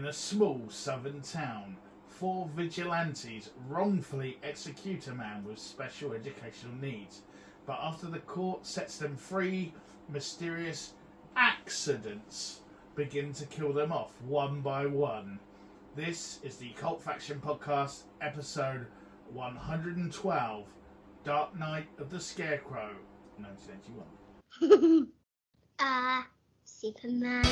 In a small southern town, 4 vigilantes wrongfully execute a man with special educational needs. But after the court sets them free, mysterious accidents begin to kill them off one by one. This is the Cult Faction Podcast, episode 112, Dark Night of the Scarecrow, 1981. Superman.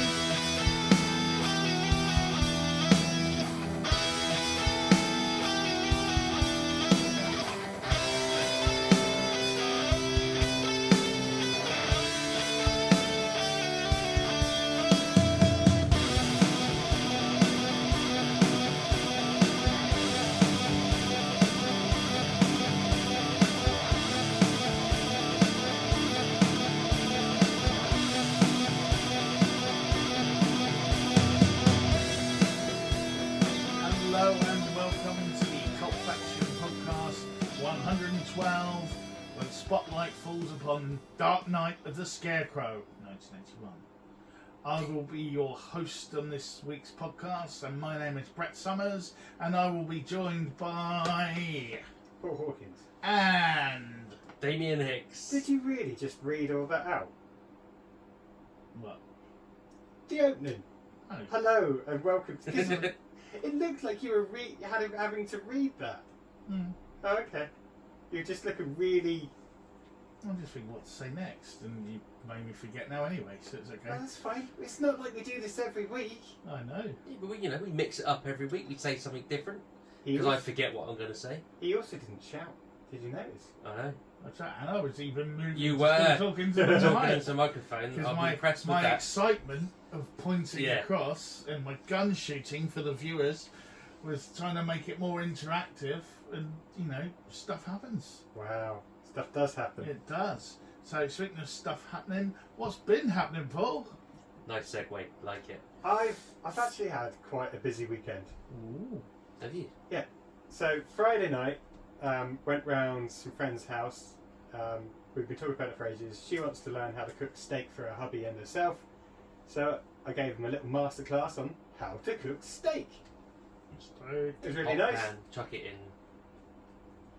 Hello and welcome to the Cult Faction Podcast 112, when the spotlight falls upon Dark Night of the Scarecrow, 1981. I will be your host on this week's podcast, and my name is Brett Summers, and I will be joined by... Paul Hawkins. And... Damien Hicks. Did you really just read all that out? What? The opening. Oh. Hello and welcome to... It looked like you were having to read that. Mm. Oh, okay. You're just looking really... I'm just thinking what to say next, and you made me forget now anyway, so it's okay. Oh, that's fine. It's not like we do this every week. I know. Yeah, but we mix it up every week. We say something different He because I also, forget what I'm going to say. he also didn't shout. Did you notice? I know. And I was even moving. You still were talking to the talking mic. into the microphone. Because I'm impressed with my that. excitement of pointing Yeah. across and my gun shooting for the viewers was trying to make it more interactive, and stuff happens. Wow. Stuff does happen. It does. So speaking of stuff happening, what's been happening, Paul? Nice segue. Like it. I've actually had quite a busy weekend. Ooh. Have you? So Friday night, went round some friend's house. We've been talking about it for ages. She wants to learn how to cook steak for her hubby and herself. So I gave them a little masterclass on how to cook steak. It was really Hot nice. pan, chuck it in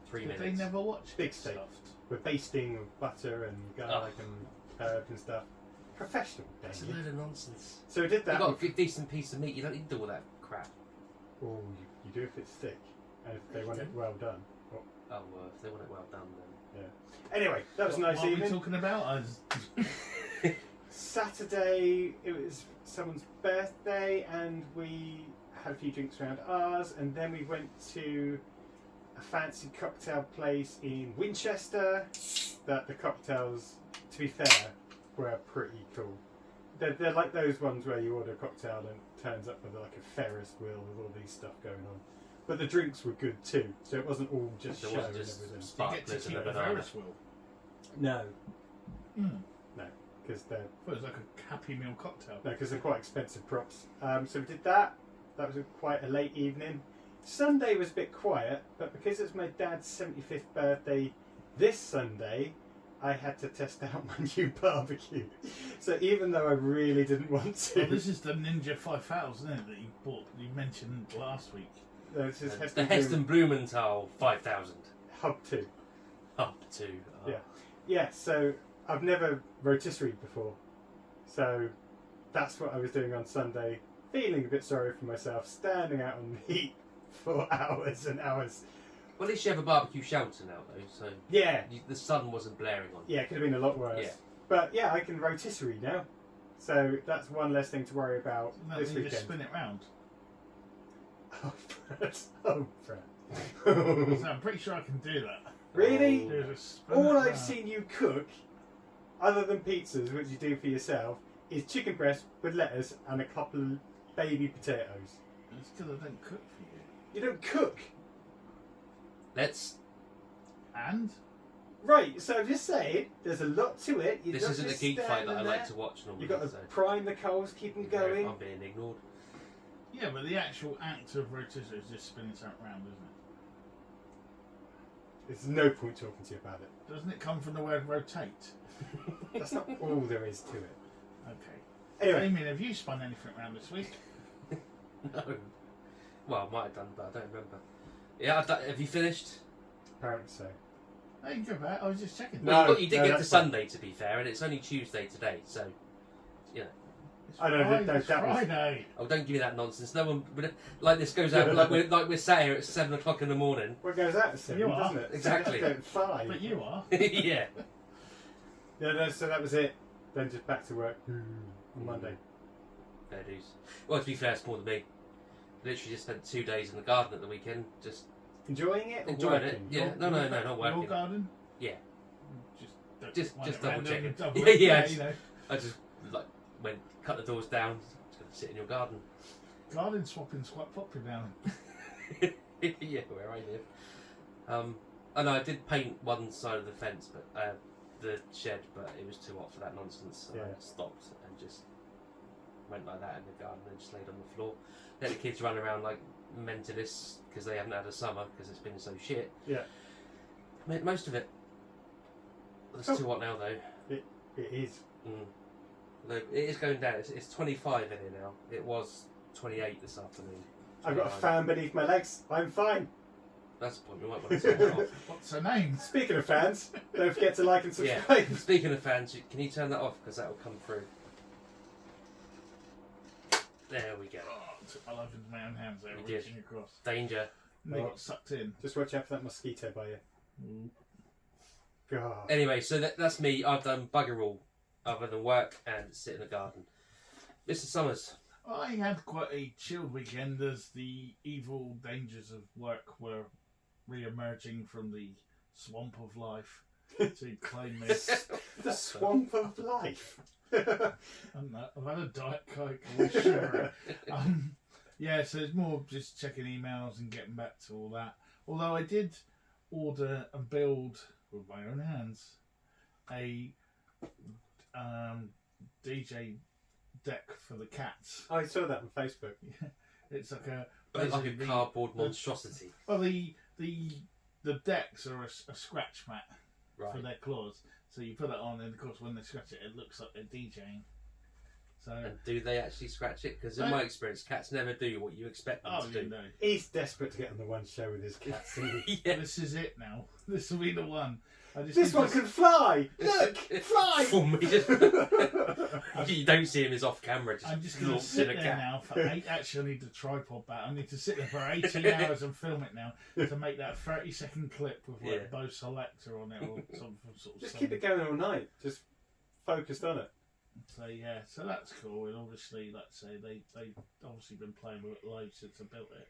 3 Did minutes. they never watch Big steak. Stuffed? We're basting with butter and garlic and herbs and stuff. Professional, That's a Damien. load of nonsense. So we did You've that. got a good, decent piece of meat. You don't need to do all that crap. Oh, you do if it's thick and if they want it well done. Oh well, if they want it well done, then. Yeah. Anyway, that was a nice What are we evening. talking about? Saturday, it was someone's birthday, and we had a few drinks around ours, and then we went to a fancy cocktail place in Winchester. That the cocktails, to be fair, were pretty cool. They're like those ones where you order a cocktail and it turns up with like a Ferris wheel with all these stuff going on. But the drinks were good too, so it wasn't all just So show it wasn't and just everything. You get to sparklers keep and a a banana. Ferris wheel. No, Mm. because they're It was like a Happy Meal cocktail. No, because they're quite expensive props. So we did that. That was quite a late evening. Sunday was a bit quiet, but because it's my dad's 75th birthday this Sunday, I had to test out my new barbecue. So even though I really didn't want to... Well, this is the Ninja 5000, isn't it, that you bought? You mentioned last week. No, this is The Heston Blumenthal 5000. Hub 2. Up to. Yeah. Yeah, so I've never rotisserie before. So that's what I was doing on Sunday, feeling a bit sorry for myself, standing out on the heat for hours and hours. Well, at least you have a barbecue shelter now, though, so Yeah, the sun wasn't blaring on you. yeah, it could have been a lot worse. Yeah. But yeah, I can rotisserie now. So that's one less thing to worry about That this means you weekend. just spin it round. Oh, Brett. Oh, So Brett. I'm pretty sure I can do that. Really? Do just spin All it I've round. seen you cook, other than pizzas, which you do for yourself, is chicken breast with lettuce and a couple of baby potatoes. It's because I don't cook for you. You don't cook. Let's. And? Right, so I'm just saying, there's a lot to it. You're This not isn't a just geek fight that I standing like there. to watch normally. You've got to so prime the coals, keep them going. I'm being ignored. Yeah, but the actual act of rotisserie is just spinning something round, isn't There's no point talking to you about it. it? Doesn't it come from the word rotate? That's not all there is to it. Okay. Anyway, Damien, have you spun anything around this week? No. Well, I might have done, but I don't remember. Yeah, have you finished? Apparently so. Hey, go back. I was just checking. No. Well, you did get to that's fine. Sunday, to be fair, and it's only Tuesday today, so, you know. It's I don't think Friday, that was- Friday. Oh, don't give me that nonsense. No one... Like, this goes out, we're sat here at 7 o'clock in the morning. Well, it goes out at 7, You are. doesn't it? Exactly. So at 5. But you are. Yeah. Yeah, no, so that was it. Then just back to work on Monday. Fair dues. Well, to be fair, it's more than me. Literally just spent 2 days in the garden at the weekend, just Enjoying it? Or enjoying it. working? Yeah, no, not working. Your garden? Yeah. Just Just wind double it round checking. and double Yeah, it, yeah. You know. I just like went, cut the doors down, just gonna sit in your garden. Garden swapping's quite popular now. Yeah, where I live. And I did paint one side of the fence, but the shed, but it was too hot for that nonsense, so Yeah. I stopped and just went like that in the garden and just laid on the floor. Let the kids run around like mentalists because they haven't had a summer because it's been so shit. Yeah. Made most of it. It's Oh. too hot now though. It is. Look, it is going down. It's 25 in here now. It was 28 this afternoon. I've got a 29. fan beneath my legs. I'm fine. That's the point. We might want to turn that off. What's her name? Speaking of fans, don't forget to like and Yeah. subscribe. Speaking of fans, can you turn that off because that will come through. There we go. Oh, I took my life into my own hands there, You did. reaching across. Danger. And they Oh. got sucked in. Just watch out for that mosquito by you. God. Anyway, so that's me. I've done bugger all other than work and sit in the garden. Mr. Summers. I had quite a chilled weekend as the evil dangers of work were re-emerging from the swamp of life to claim me. The swamp of life. I don't know, I've had a Diet Coke with sugar. Yeah, so it's more just checking emails and getting back to all that. Although I did order and build with my own hands a DJ deck for the cats. I saw that on Facebook. It's like a Like a basically- cardboard monstrosity. Well, the decks are a scratch mat for Right. their claws. So you put it on, and of course, when they scratch it, it looks like they're DJing. So, And do they actually scratch it? Because in No. my experience, cats never do what you expect them oh, to you do. know, He's desperate to get on the one show with his cats. Isn't he? Yeah. this is it now. This will be the one. I just This need one to- can fly! Look! Fly! For me, you don't see him as off camera. I'm just Just going to launched sit in a there cat. now for 8. Actually, I need the tripod back. I need to sit there for 18 hours and film it now to make that 30-second clip with like Yeah. Bose Selector on it or some sort of. Just keep it going all night. Just focused on it. So yeah, so that's cool. And obviously, let's say they obviously been playing with it loads since I built it.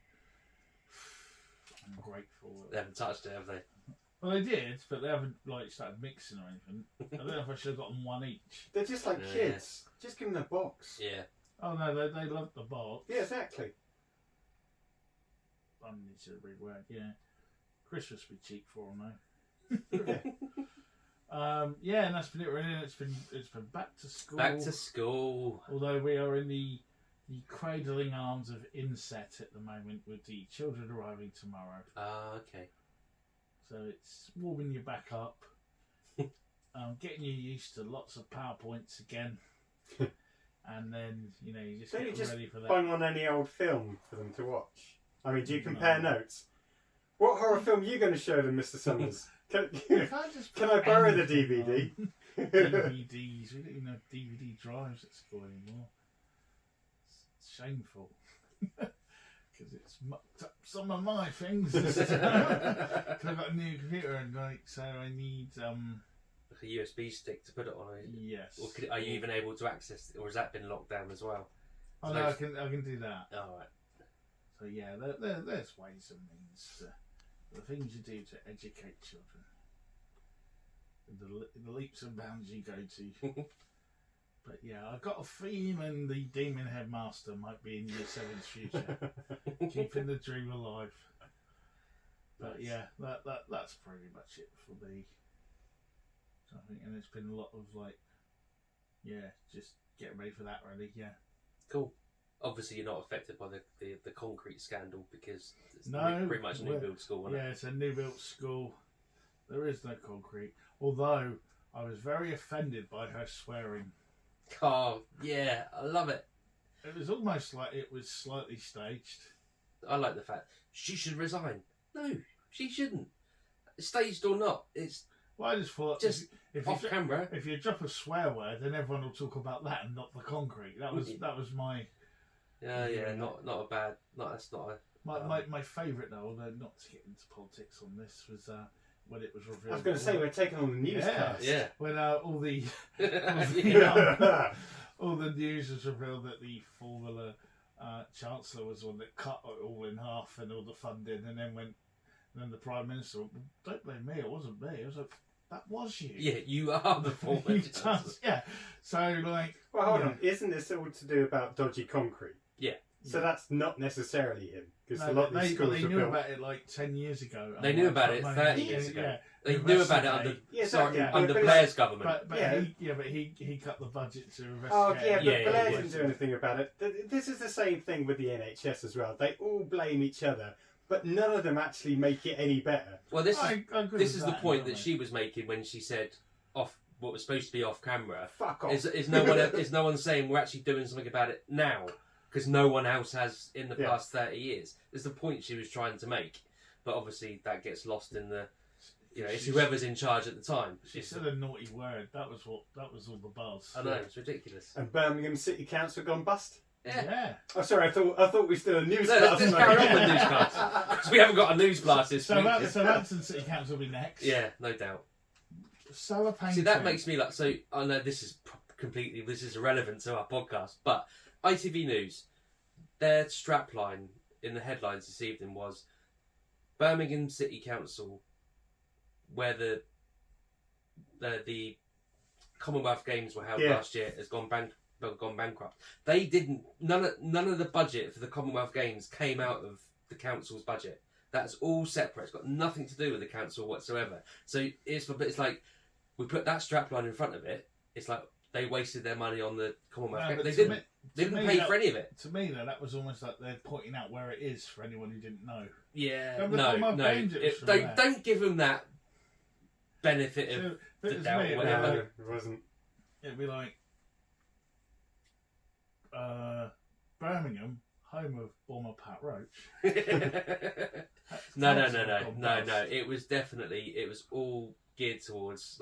I'm grateful. They haven't touched it, have they? Well, they did, but they haven't like started mixing or anything. I don't know if I should have gotten one each. They're just like Yeah. kids. Just give them a box. Yeah. Oh no, they love the box. Yeah, exactly. I need to reword. Yeah, Christmas would be cheap for them though. Yeah, and that's been it really. It's been back to school. Back to school. Although we are in the cradling arms of inset at the moment with the children arriving tomorrow. Ah, okay. So it's warming you back up, getting you used to lots of PowerPoints again, and then you just Don't you get just ready for that. find one any old film for them to watch? I mean, do you compare notes? What horror film are you going to show them, Mr. Summers? Can You can't just can put I borrow the anything DVD? on. DVDs. We don't even have DVD drives at school anymore. It's shameful. Because it's mucked up some of my things. Because I've got a new computer and so I need Like a USB stick to put it on. yes. Or are you even able to access it, or has that been locked down as well? Oh no, I can do that. All right. So yeah, there's ways and means. The things you do to educate children. The leaps and bounds you go to. But yeah, I've got a feeling the Demon Headmaster might be in Year 7's future. Keeping the dream alive. But yeah, that's pretty much it for me. So I think, and it's been a lot of just getting ready for that really, yeah. Cool. Obviously, you're not affected by the concrete scandal because it's No, pretty much a new build school, isn't Yeah, it's a new built school. There is no concrete. Although I was very offended by her swearing. it? Oh, yeah, I love it. It was almost like it was slightly staged. I like the fact she should resign. No, she shouldn't. Staged or not, it's Well, I just thought just if off you, camera. if you drop a swear word, then everyone will talk about that and not the concrete. That was my Yeah, not a bad. That's not a. my favourite though. Although not to get into politics on this was when it was revealed. I was going to say we're taking on the newscast. Yeah. When all the Yeah. all the news was revealed that the former Chancellor was one that cut it all in half and all the funding, and then the Prime Minister, don't blame me, it wasn't me. It was like, that was you. Yeah, you are the former. You Chancellor. just- yeah. So like, Well, hold on. Isn't this all to do about dodgy concrete? Yeah. So that's not necessarily him, because no, a lot of these they schools were knew built. about it like 10 years ago. They knew about it 30 years ago. Yeah. They knew about it under Yeah, sorry, exactly. under But Blair's government. But Yeah. he cut the budget to investigate. Oh, yeah, but Yeah, Blair yeah, didn't yeah. do anything about it. This is the same thing with the NHS as well. They all blame each other, but none of them actually make it any better. Well, this I agree this with is the that, point don't that I? she was making when she said off what was supposed to be off camera. Fuck off. Is no one saying we're actually doing something about it now because no one else has in the Yeah. past 30 years. Is the point she was trying to make, but obviously that gets lost in the. It's whoever's in charge at the time. She said a naughty word. That was all the buzz. I know, it's ridiculous. And Birmingham City Council gone bust? Yeah. Oh, sorry, I thought we still a No, newscast. let's carry on with newscast. Because we haven't got a news blast this So week. Southampton City Council will be next. Yeah, no doubt. Solar painting. See, that makes me like. So I know this is irrelevant to our podcast, but ITV News, their strapline in the headlines this evening was Birmingham City Council, where the Commonwealth Games were held last year, has gone bankrupt. They didn't. None of the budget for the Commonwealth Games came out of the council's budget. That's all separate. It's got nothing to do with the council whatsoever. So it's like we put that strapline in front of it. It's like they wasted their money on the Commonwealth Games. They didn't pay for any of it. To me, though, that was almost like they're pointing out where it is for anyone who didn't know. Yeah, Remember no. Commonwealth Games, it was from there. Don't give them that benefit of So, the it was doubt. me, Whatever. No, it wasn't. It'd be like Birmingham, home of Bomber Pat Roach. No. Council gone bust. It was all geared towards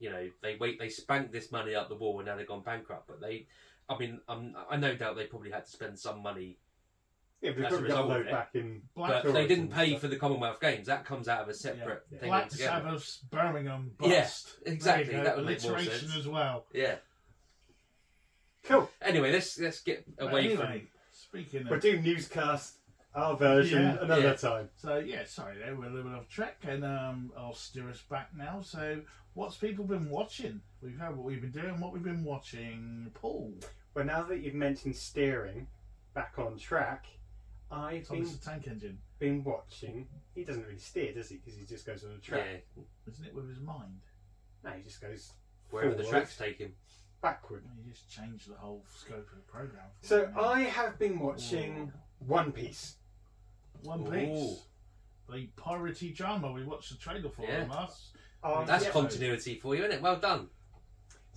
they spanked this money up the wall and now they've gone bankrupt. But I no doubt they probably had to spend some money, Yeah, but As they a probably got a result of load it. back in. Black but they didn't tourism pay stuff. for the Commonwealth Games. That comes out of a separate thing Black altogether. Sabbath's Birmingham Yeah, bust. exactly, There you go. that would make more Alliteration sense. as well. Yeah. Cool. Anyway, let's get But away anyway, speaking We'll of, do newscast, our version, Yeah. another Yeah. time. so yeah, sorry, there we're a little bit off track, and I'll steer us back now. So, what's people been watching? We've heard what we've been doing, what we've been watching. Paul, Well, now that you've mentioned steering back on track, I've Thomas the Tank Engine, been watching. He doesn't really steer, does he? Because he just goes on a track. yeah, isn't it, with his mind? No, he just goes wherever the forward, tracks take him. backward. He just changed the whole scope of the program. for So me. I have been watching One Piece. One Ooh. Piece, the piratey drama we watched the trailer for Yeah. last. That's yeah. continuity for you, isn't it? Well done.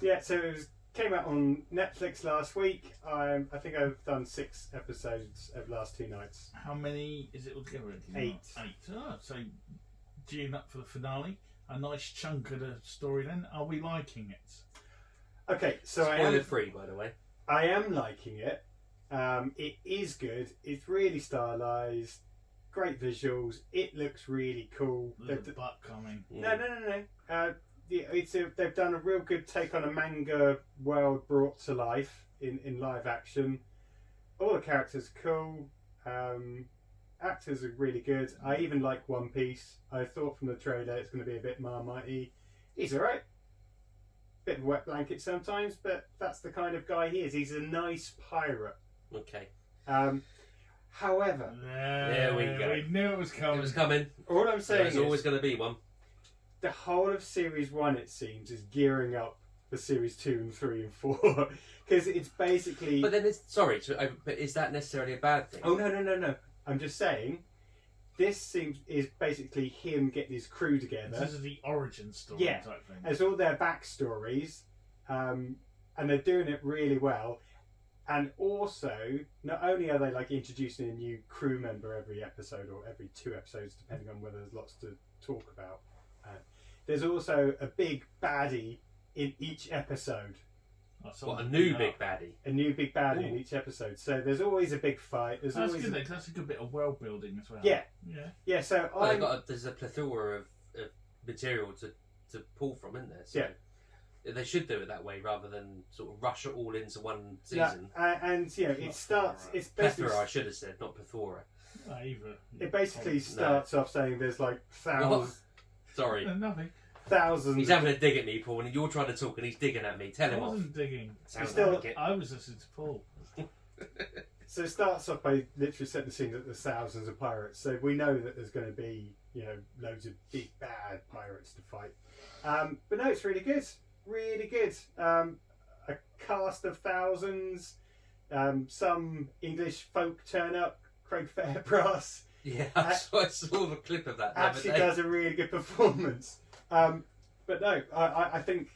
Yeah, so it came out on Netflix last week. I think I've done 6 episodes over the last 2 nights. How many is it altogether? 8. 8. Oh, so gearing up for the finale. A nice chunk of the story. Then, are we liking it? Okay, so Spoiler free, by the way. I am liking it. It is good. It's really stylized. Great visuals. It looks really cool. There's a butt coming. No. They've done a real good take on a manga world brought to life in live action. All the characters are cool. Actors are really good. I even like One Piece. I thought from the trailer it's going to be a bit Marmite-y. He's alright. Bit of a wet blanket sometimes, but that's the kind of guy he is. He's a nice pirate. Okay. However, There we go. We knew it was coming. It was coming. all I'm saying There's is always going to be one. the whole of Series 1, it seems, is gearing up for Series 2 and 3 and 4. Because it's basically... But then but is that necessarily a bad thing? Oh, no. I'm just saying, this is basically him getting his crew together. This is the origin story Yeah. type thing. It's all their backstories, and they're doing it really well. And also, not only are they like introducing a new crew member every episode or every 2 episodes, depending on whether there's lots to talk about, there's also a big baddie in each episode. What, a new big baddie? A new big baddie in each episode. So there's always a big fight. There's That's always good. That's a good bit of world building as well. Yeah. Yeah. Yeah. So there's a plethora of material to pull from, isn't there? So they should do it that way rather than sort of rush it all into one season. And you know, it starts. It's basically plethora, I should have said, not plethora. Either. It basically starts off saying there's like thousands. Sorry. Nothing. Thousands. He's having a dig at me, Paul, and you're trying to talk, and he's digging at me. Tell I him off. wasn't digging. Sounds Still- like it. I was listening to Paul. So it starts off by literally setting the scene that there's thousands of pirates. So we know that there's going to be, you know, loads of big bad pirates to fight. But no, it's really good. Really good. A cast of thousands. Some English folk turn up. Craig Fairbrass Yeah, I saw the clip of that the other actually day. does a really good performance. But no, I think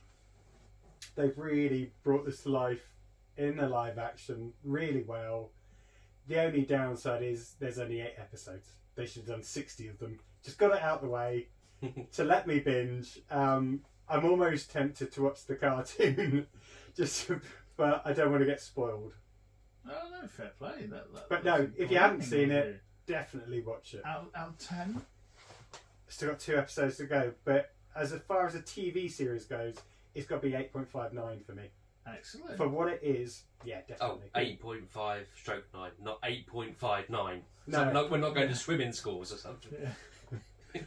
they've really brought this to life in the live action really well. The only downside is there's only 8 episodes. They should have done 60 of them. Just got it out the way to let me binge. I'm almost tempted to watch the cartoon, but I don't want to get spoiled. Oh no, fair play. But no, if you haven't seen it, definitely watch it. Out of 10. Still got 2 episodes to go, but as far as a TV series goes, it's got to be 8.59 for me. Excellent. For what it is, yeah, Oh, definitely. 8.5/9, not 8.59. No. So we're not going to swimming schools or something. Yeah.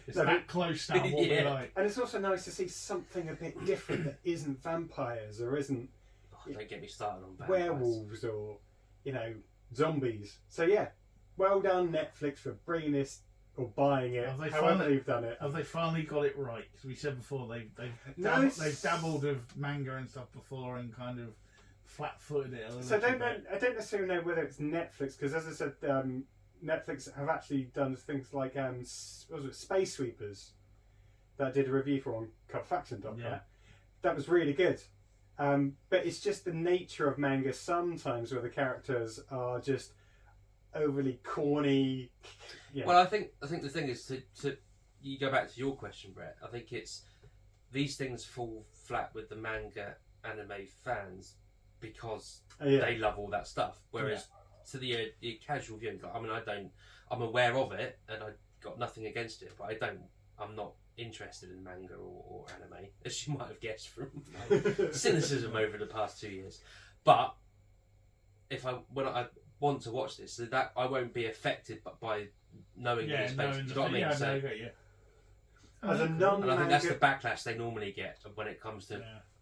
It's No, that close now. What we Yeah. like. And it's also nice to see something a bit different that isn't vampires or isn't Oh, don't get me started on vampires. werewolves or, you know, zombies. So yeah, well done Netflix for bringing this or buying it. Have they However finally- they've done it. Have they finally got it right? Because we said before they've No, they've dabbled with manga and stuff before and kind of flat-footed it a little So I bit. don't necessarily know whether it's Netflix because, as I said, Netflix have actually done things like what was it, Space Sweepers that I did a review for on Cubfaction.com. Yeah. That was really good. But it's just the nature of manga sometimes where the characters are just overly corny. Yeah. Well, I think the thing is to you go back to your question, Brett. I think it's these things fall flat with the manga anime fans because they love all that stuff. Whereas to the casual viewer, like, I mean, I'm aware of it and I got nothing against it, but I'm not interested in manga or anime, as you might have guessed from my cynicism over the past 2 years. But when I want to watch this, so that I won't be affected by knowing that it's based. You know what I mean? Yeah, So, no, I get you. As a and I think that's the non-manga, backlash they normally get when it comes to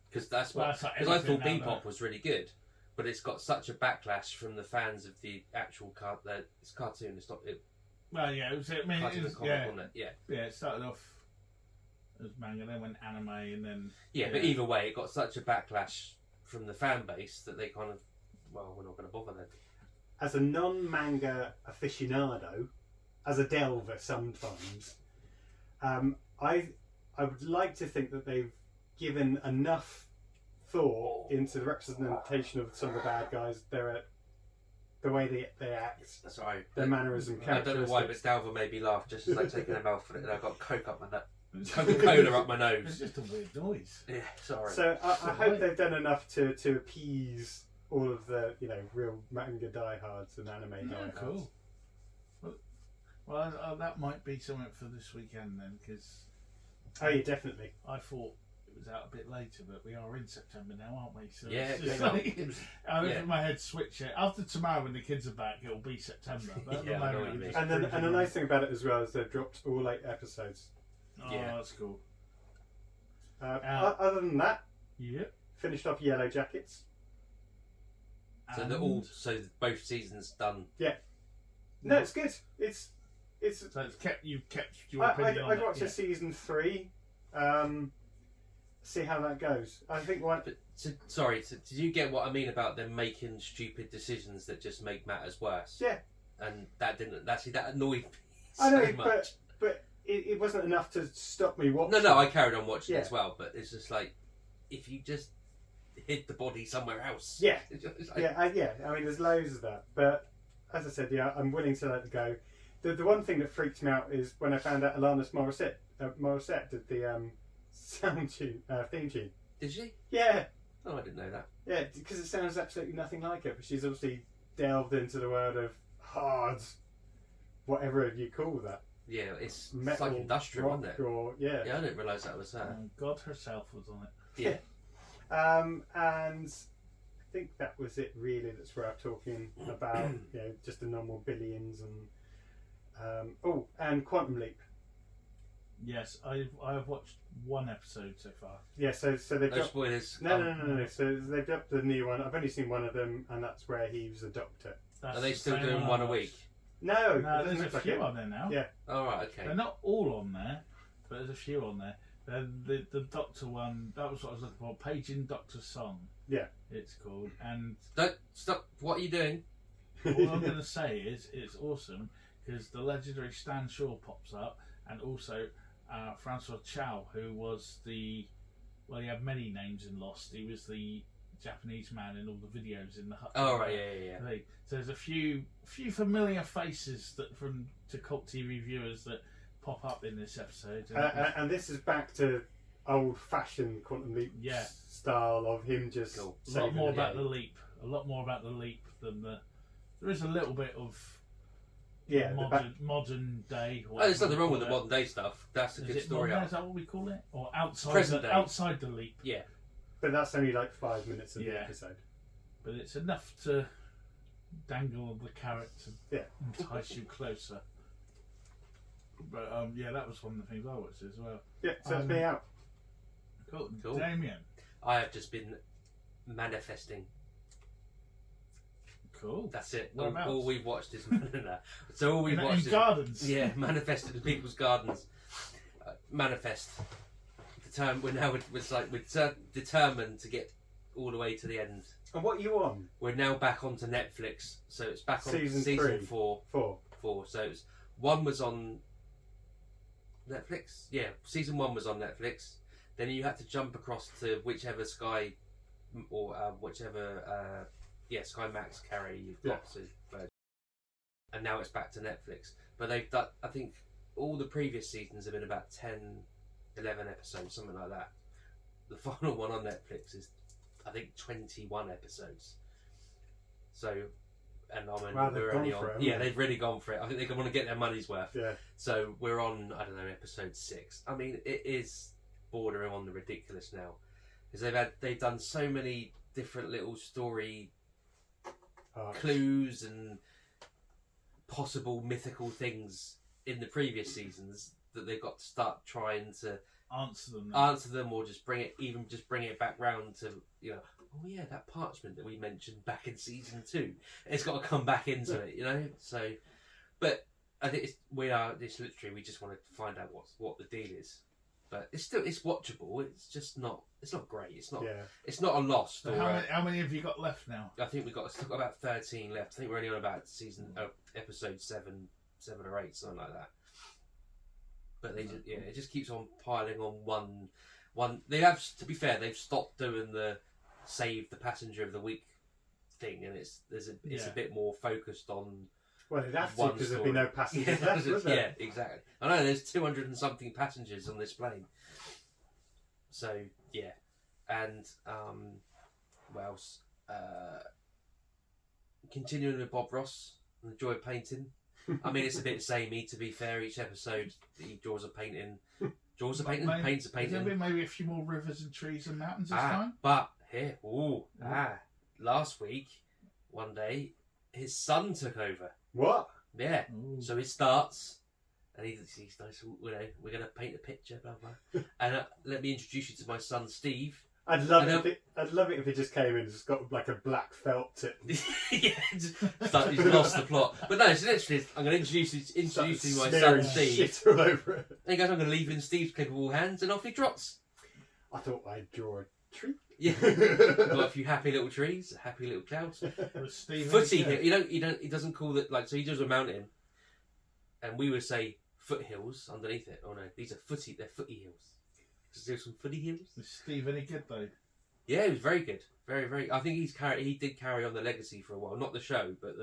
because that's Well, what that's like because I thought everything now, Bebop was really good, but it's got such a backlash from the fans of the actual it's cartoon. It's not it. Well, yeah, it was, I mean, Cartoon it was, and comic, wasn't it? Yeah. it started off as manga, then went anime, and then Yeah, but either way, it got such a backlash from the fan base that they kind of, well, we're not going to bother then. as a non-manga aficionado, as a delver sometimes, I would like to think that they've given enough thought into the representation of some of the bad guys, the way they act, Sorry. their mannerism, I don't know why, but characteristics. Dalva made me laugh just as I've taken a mouthful and I got Coca-Cola up my it's nose. just a weird noise. Yeah, sorry. So I hope they've done enough to appease all of the real manga diehards and anime diehards. Cool. Well, that might be something for this weekend then, because Oh yeah, definitely. I thought it was out a bit later, but we are in September now, aren't we? So Yeah, it's just it came out. like, It was- I look yeah. at my head switch it. After tomorrow, when the kids are back, it'll be September. But at the Yeah, I know moment, what you I'm mean. just And then cruising the on. nice thing about it as well is they've dropped all 8 episodes. Oh, Yeah. that's cool. Other than that, Yep. finished off Yellow Jackets. So they're all both seasons done. No, it's good. It's. So you've kept your I opinion on I've it, watched yeah. season 3. See how that goes. I think one. But did you get what I mean about them making stupid decisions that just make matters worse? Yeah. And that didn't. Actually, that annoyed me I know, so much. but it wasn't enough to stop me watching. No, I carried on watching Yeah. as well. But it's just like if you just hid the body somewhere else. Yeah. It's like- Yeah. I mean, there's loads of that, but as I said, yeah, I'm willing to let it go. The one thing that freaked me out is when I found out Alanis Morissette did the theme tune. Did she? Yeah, Oh, I didn't know that. yeah, because it sounds absolutely nothing like her. But she's obviously delved into the world of hard, whatever you call that, Yeah, it's metal, like industrial, rock, wasn't it? or yeah. Yeah, I didn't realise that was her. God herself was on it. Yeah. And I think that was it really that's worth talking about. Just the normal billions and and Quantum Leap. Yes, I've watched one episode so far. Yeah, so they've No got spoilers. no. So they've got the new one. I've only seen one of them, and that's where he was a doctor. That's Are they the still same doing I one a watched. week? No, it No, doesn't there's a look like few it. on there now. Yeah. All right, okay. They're not all on there, but there's a few on there. The Doctor one, that was what I was looking for. Paging Doctor Song. Yeah. It's called. And Don't stop. What are you doing? all I'm going to say is it's awesome because the legendary Stan Shaw pops up, and also Francois Chow, who was he had many names in Lost. He was the Japanese man in all the videos in the hut. Oh, right, yeah. thing. So there's a few familiar faces to cult TV viewers that pop up in this episode. And this is back to old-fashioned Quantum Leap style of him just Cool. a lot more about the the leap. A lot more about the leap than the. There is a little bit of modern day. Oh, there's nothing wrong with the modern day stuff. That's a Is good it story. modern, is that what we call it? Or outside Present day. outside the leap. Yeah. But that's only like 5 minutes of the Yeah. episode. But it's enough to dangle the carrot to Yeah. entice you closer. But that was one of the things I watched as well. Yeah, so it's me out. Cool. Cool. Damien. I have just been manifesting. Cool. That's it. Whereabouts? All we've watched is so all we've in watched is gardens. yeah, manifested in people's gardens. Manifest. We're determined to get all the way to the end. And what are you on? We're now back onto Netflix, so it's back on Season season 3. 4. 4. So it's one was on Netflix. Yeah, season 1 was on Netflix. Then you had to jump across to whichever Sky or whichever Sky Max carrier you've got. So, and now it's back to Netflix. But they've done. I think all the previous seasons have been about 10, 11 episodes, something like that. The final one on Netflix is, I think, 21 episodes. So, and we're only on. Yeah, they've really gone for it. I think they want to get their money's worth. Yeah. So we're on, I don't know, episode 6. I mean, it is bordering on the ridiculous now, because they've done so many different little story clues and possible mythical things in the previous seasons that they've got to start trying to answer them, or just bring it back round to, oh yeah, that parchment that we mentioned back in season 2, it's got to come back into it, so. But I think it's literally, we just want to find out what the deal is. But it's watchable. It's just not. It's not great. It's not. Yeah. It's not a Lost. So how many have you got left now? I think we've got about 13 left. I think we're only on about episode 7 or 8, something like that. But it just keeps on piling on one. They have, to be fair, they've stopped doing the save the passenger of the week thing, and it's a bit more focused on. Well, it'd have to, because there'd be no passengers left, would there? Yeah, exactly. I know, there's 200 and something passengers on this plane. So, yeah. And, what else? Continuing with Bob Ross and the joy of painting. I mean, it's a bit samey, to be fair. Each episode, he draws a painting. Paints a painting. There'll be maybe a few more rivers and trees and mountains this time. But, here, last week, one day, his son took over. What? Yeah. Ooh. So he starts, and he's nice. We're going to paint a picture, blah blah. And let me introduce you to my son Steve. I'd love it if he just came in and just got like a black felt tip. Yeah, he's lost the plot. But no, it's literally, I'm going to introduce you to my son Steve. Shit all over it. And he goes, I'm going to leave it in Steve's capable hands, and off he trots. I thought I'd draw a tree. Yeah, got a few happy little trees, happy little clouds. Footy hill. He doesn't call it so he does a mountain, and we would say foothills underneath it. Oh no, they're footy hills. Is there some footy hills? Is Steve any good though? Yeah, he was very good. Very, very. I think he did carry on the legacy for a while. Not the show, but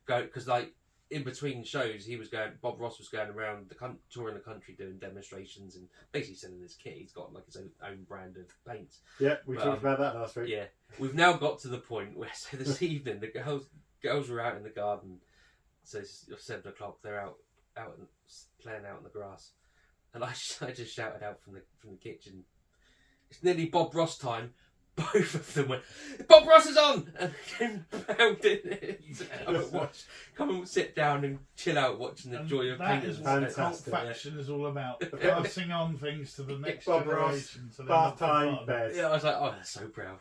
because like in between shows, Bob Ross was going around touring the country doing demonstrations and basically selling his kit. He's got like his own brand of paints. Yeah, we talked about that last week. Yeah, we've now got to the point where this evening the girls were out in the garden. So it's 7 o'clock. They're out and playing out in the grass, and I just shouted out from the kitchen, "It's nearly Bob Ross time." Both of them went, "Bob Ross is on!" And came pounding it. Come and sit down and chill out watching the joy of painting. That is what Cult Faction is all about. Passing on things to the next Bob generation. Ross, bath time, bed. Yeah, I was like, oh, they're so proud.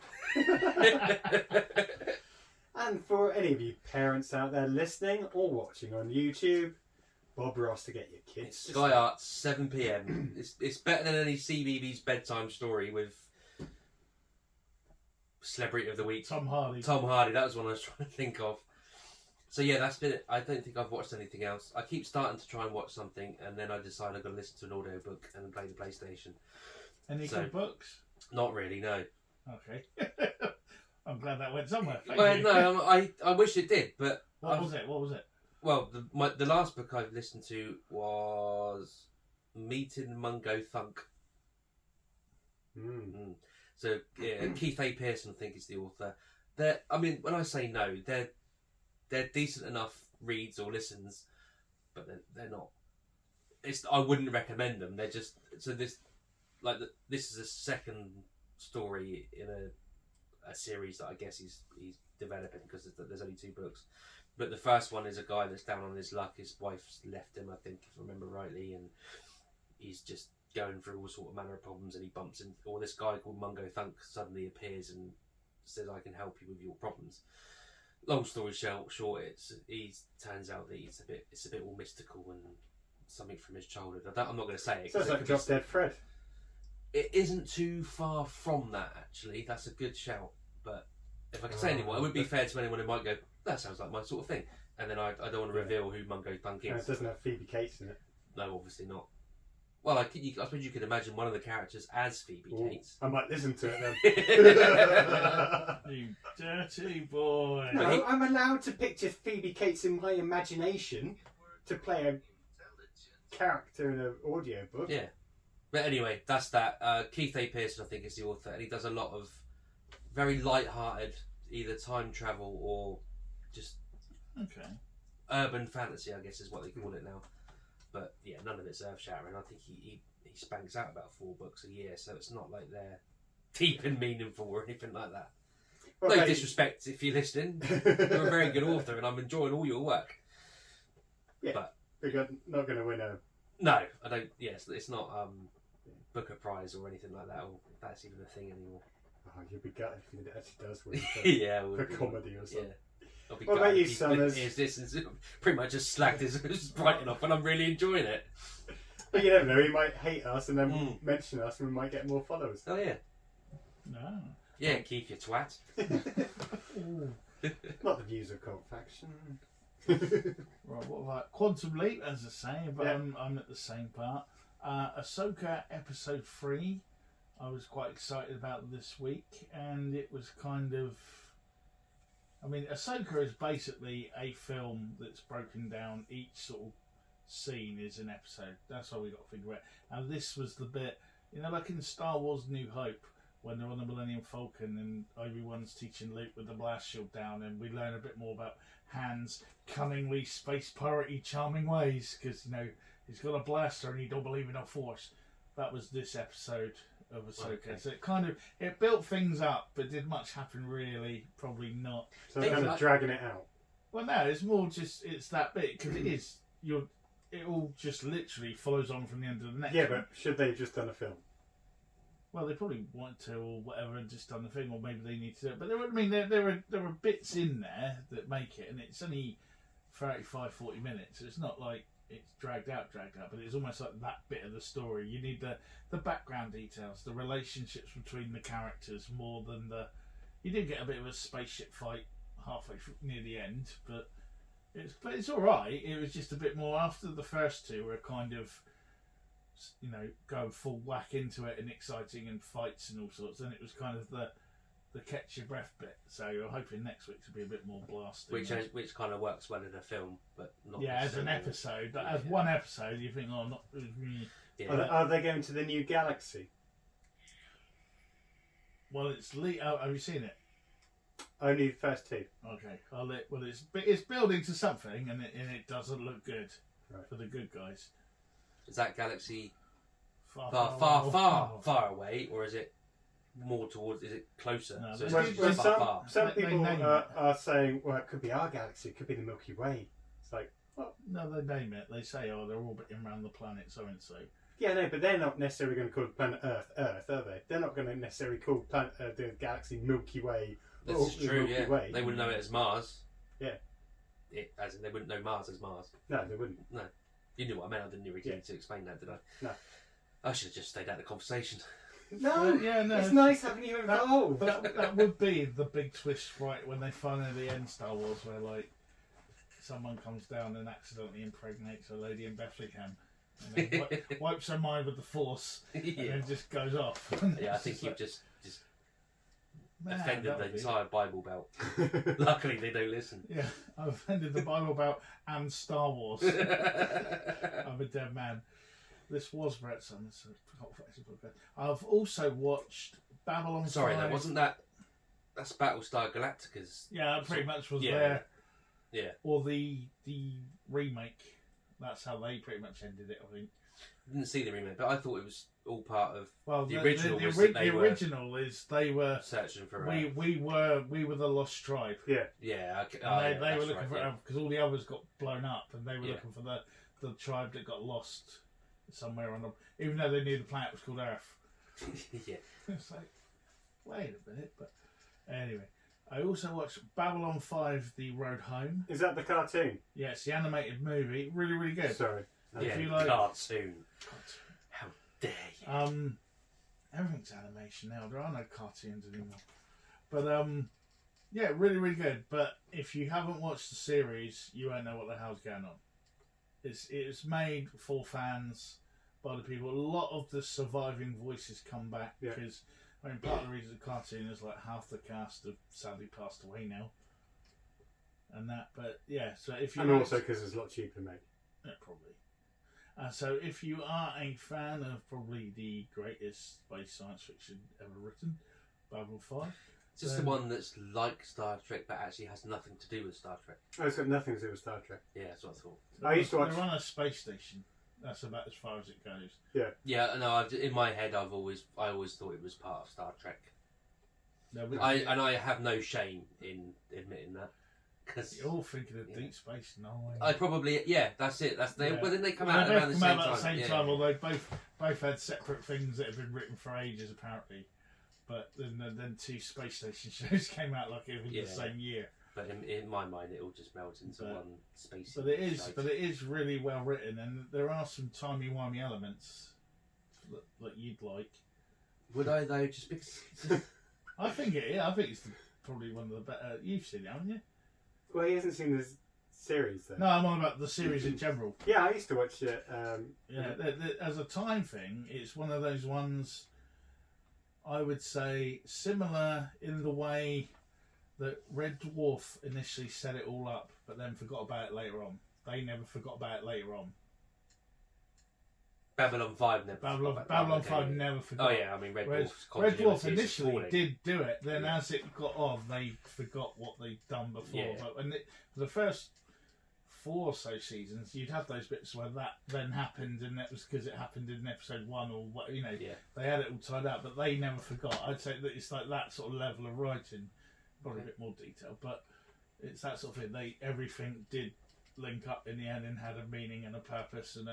And for any of you parents out there listening or watching on YouTube, Bob Ross to get your kids. Sky Arts, 7 p.m. It's better than any CBeebies bedtime story with Celebrity of the Week. Tom Hardy. That was one I was trying to think of. So yeah, that's been it. I don't think I've watched anything else. I keep starting to try and watch something, and then I decide I'm going to listen to an audiobook and play the PlayStation. Any good books? Not really, no. Okay. I'm glad that went somewhere. No, I wish it did, but... What was it? Well, the last book I've listened to was Meeting Mungo Thunk. So yeah, Keith A. Pearson, I think, is the author. When I say no, they're decent enough reads or listens, but they're not. I wouldn't recommend them. They're just this is a second story in a series that I guess he's developing because there's only 2 books. But the first one is a guy that's down on his luck. His wife's left him, I think, if I remember rightly, and he's just going through all sort of manner of problems, and he bumps into this guy called Mungo Thunk suddenly appears and says, "I can help you with your problems." Long story short, he turns out that it's a bit all mystical and something from his childhood. I'm not going to say it. Sounds like Drop Dead Fred. It isn't too far from that, actually. That's a good shout. But if I could say anyone, it would be fair to anyone who might go, "That sounds like my sort of thing." And then I don't want to reveal who Mungo Thunk is. No, it doesn't have Phoebe Cates in it. No, obviously not. Well, I suppose you could imagine one of the characters as Phoebe Cates. I might listen to it then. You dirty boy. No, I'm allowed to picture Phoebe Cates in my imagination to play a character in an audiobook. Yeah. But anyway, that's that. Keith A. Pearson, I think, is the author, and he does a lot of very light-hearted, either time travel or just urban fantasy, I guess is what they call it now. But yeah, none of it's earth-shattering. I think he spanks out about 4 books a year, so it's not like they're deep and meaningful or anything like that. Well, no disrespect if you're listening. You're a very good author, and I'm enjoying all your work. Yeah, but you're not going to win a... No, I don't. Yes, it's not Booker Prize or anything like that, or that's even a thing anymore. Oh, you'll be gutted if it actually does win. Yeah, for comedy or something. Yeah. What about you, Summers? This is pretty much just slagged his writing off, and I'm really enjoying it. But you never know, he might hate us and then mention us, and we might get more followers. Oh yeah. No. Yeah, keep your twat. Not the views of Cult Faction. Right, what about Quantum Leap, as I say, but I'm at the same part. Ahsoka episode 3, I was quite excited about this week, and it was kind of... Ahsoka is basically a film that's broken down. Each sort of scene is an episode. That's how we got to figure it out. And this was the bit, like in Star Wars New Hope, when they're on the Millennium Falcon and Obi-Wan's teaching Luke with the blast shield down, and we learn a bit more about Han's cunningly space piratey charming ways, because he's got a blaster and he don't believe in a force. That was this episode of Ahsoka. Okay. So it built things up, but did much happen really? Probably not. So they're kind of dragging it out. Well, no, it's more just it's that bit because it all just literally follows on from the end of the next. Yeah, but should they have just done a film? Well, they probably want to, or whatever, and just done the thing, or maybe they need to do it. But there are bits in there that make it, and it's only 35, 40 minutes. So it's not like it's dragged out, but it's almost like that bit of the story. You need the background details, the relationships between the characters more than you did get a bit of a spaceship fight halfway near the end, but it's all right. It was just a bit more after the first 2 were kind of, going full whack into it and exciting and fights and all sorts. Then it was kind of the catch your breath bit. So you're hoping next week to be a bit more blasting. Which kind of works well in a film, but not. Yeah, as an episode, but as one episode, you think, oh, not. Yeah. Are they going to the new galaxy? Well, it's have you seen it? Only the first two. Okay, well, it's building to something, and it doesn't look good for the good guys. Is that galaxy Far far away, or is it more towards? Is it closer? No, So but it's Well, just far. some They people name are saying, well, it could be our galaxy, it could be the Milky Way. It's like, well, No, they name it. They say, oh, they're orbiting around the planet so and so. yeah, no, but they're not necessarily going to call the planet Earth, are they? They're not going to necessarily call the galaxy Milky Way. This is the true. Milky Yeah, Way. they wouldn't know it as Mars. Yeah. As in, they wouldn't know Mars as Mars. No, they wouldn't. No, you knew what I meant. I didn't really need to explain that, did I? No. I should have just stayed out of the conversation. No, yeah, no. it's nice having you involved. That would be the big twist, right, when they finally end Star Wars, where, like, someone comes down and accidentally impregnates a lady in Bethlehem. And then wipes her mind with the Force and then just goes off. Yeah, I think you've just Man, offended that the would be- entire Bible Belt. Luckily, they don't listen. Yeah, I've offended the Bible Belt and Star Wars. I'm a dead man. This was Brett Summers. I've also watched Babylon Sorry, 5. that wasn't that. That's Battlestar Galactica's. Yeah, that pretty much was Yeah. there. Yeah, Or the remake. That's how they pretty much ended it, I think. I didn't see the remake, but I thought it was all part of Well, the original. was that the they were original is they were searching for. we were the lost tribe. Yeah. Yeah, okay. And they were that's looking right, for yeah. because all the others got blown up, and they were Yeah. looking for the tribe that got lost somewhere on them. Even though they knew the planet was called Earth, Yeah. it's like, wait a minute. But anyway, I also watched Babylon 5: The Road Home. Is that the cartoon? Yeah, it's the animated movie, really really good. Sorry. If Yeah, you like- cartoon. How dare you? Everything's animation now. There are no cartoons anymore. But yeah, really really good. But if you haven't watched the series, you won't know what the hell's going on. It's made for fans by the people. A lot of the surviving voices come back Yeah. because I mean part of the reason the cartoon is like half the cast have sadly passed away now. And that, but yeah. So if you And like- also because it's a lot cheaper to make. yeah, probably. So if you are a fan of probably the greatest space science fiction ever written, Babylon 5. It's just the one that's like Star Trek, but actually has nothing to do with Star Trek. Oh, it's got nothing to do with Star Trek. Yeah, that's what I thought. I used to watch. They're on a space station. That's about as far as it goes. Yeah, no. In my head, I always thought it was part of Star Trek. No, but I have no shame in admitting that, because you're all thinking of Deep Space Nine. I probably that's it. That's they. Yeah. Well, then they come Well, out they around both the come same out time. at the same Yeah. time, although both had separate things that have been written for ages, apparently. But then two space station shows came out like in Yeah. the same year. But in my mind, it all just melts into But- one space. But it is really well written, and there are some timey-wimey elements that you'd like. Would I though? Just because. I think it is. I think it's probably one of the better. You've seen it, haven't you? Well, he hasn't seen this series though. No, I'm on about the series in general. Yeah, I used to watch it. Yeah, as a time thing, it's one of those ones. I would say similar in the way that Red Dwarf initially set it all up, but then forgot about it later on. They never forgot about it later on. Babylon 5 never. Babylon 5 never forgot. Oh yeah, I mean Red Whereas Dwarf's Red Dwarf continuity is initially appalling. did do it, then Yeah. as it got on, they forgot what they'd done before. Yeah. But for the first 4 or so seasons, you'd have those bits where that then happened, and that was because it happened in episode 1 or what, you know. Yeah. They had it all tied up, but they never forgot. I'd say that it's like that sort of level of writing, probably a bit more detail, but it's that sort of thing. Everything did link up in the end and had a meaning and a purpose and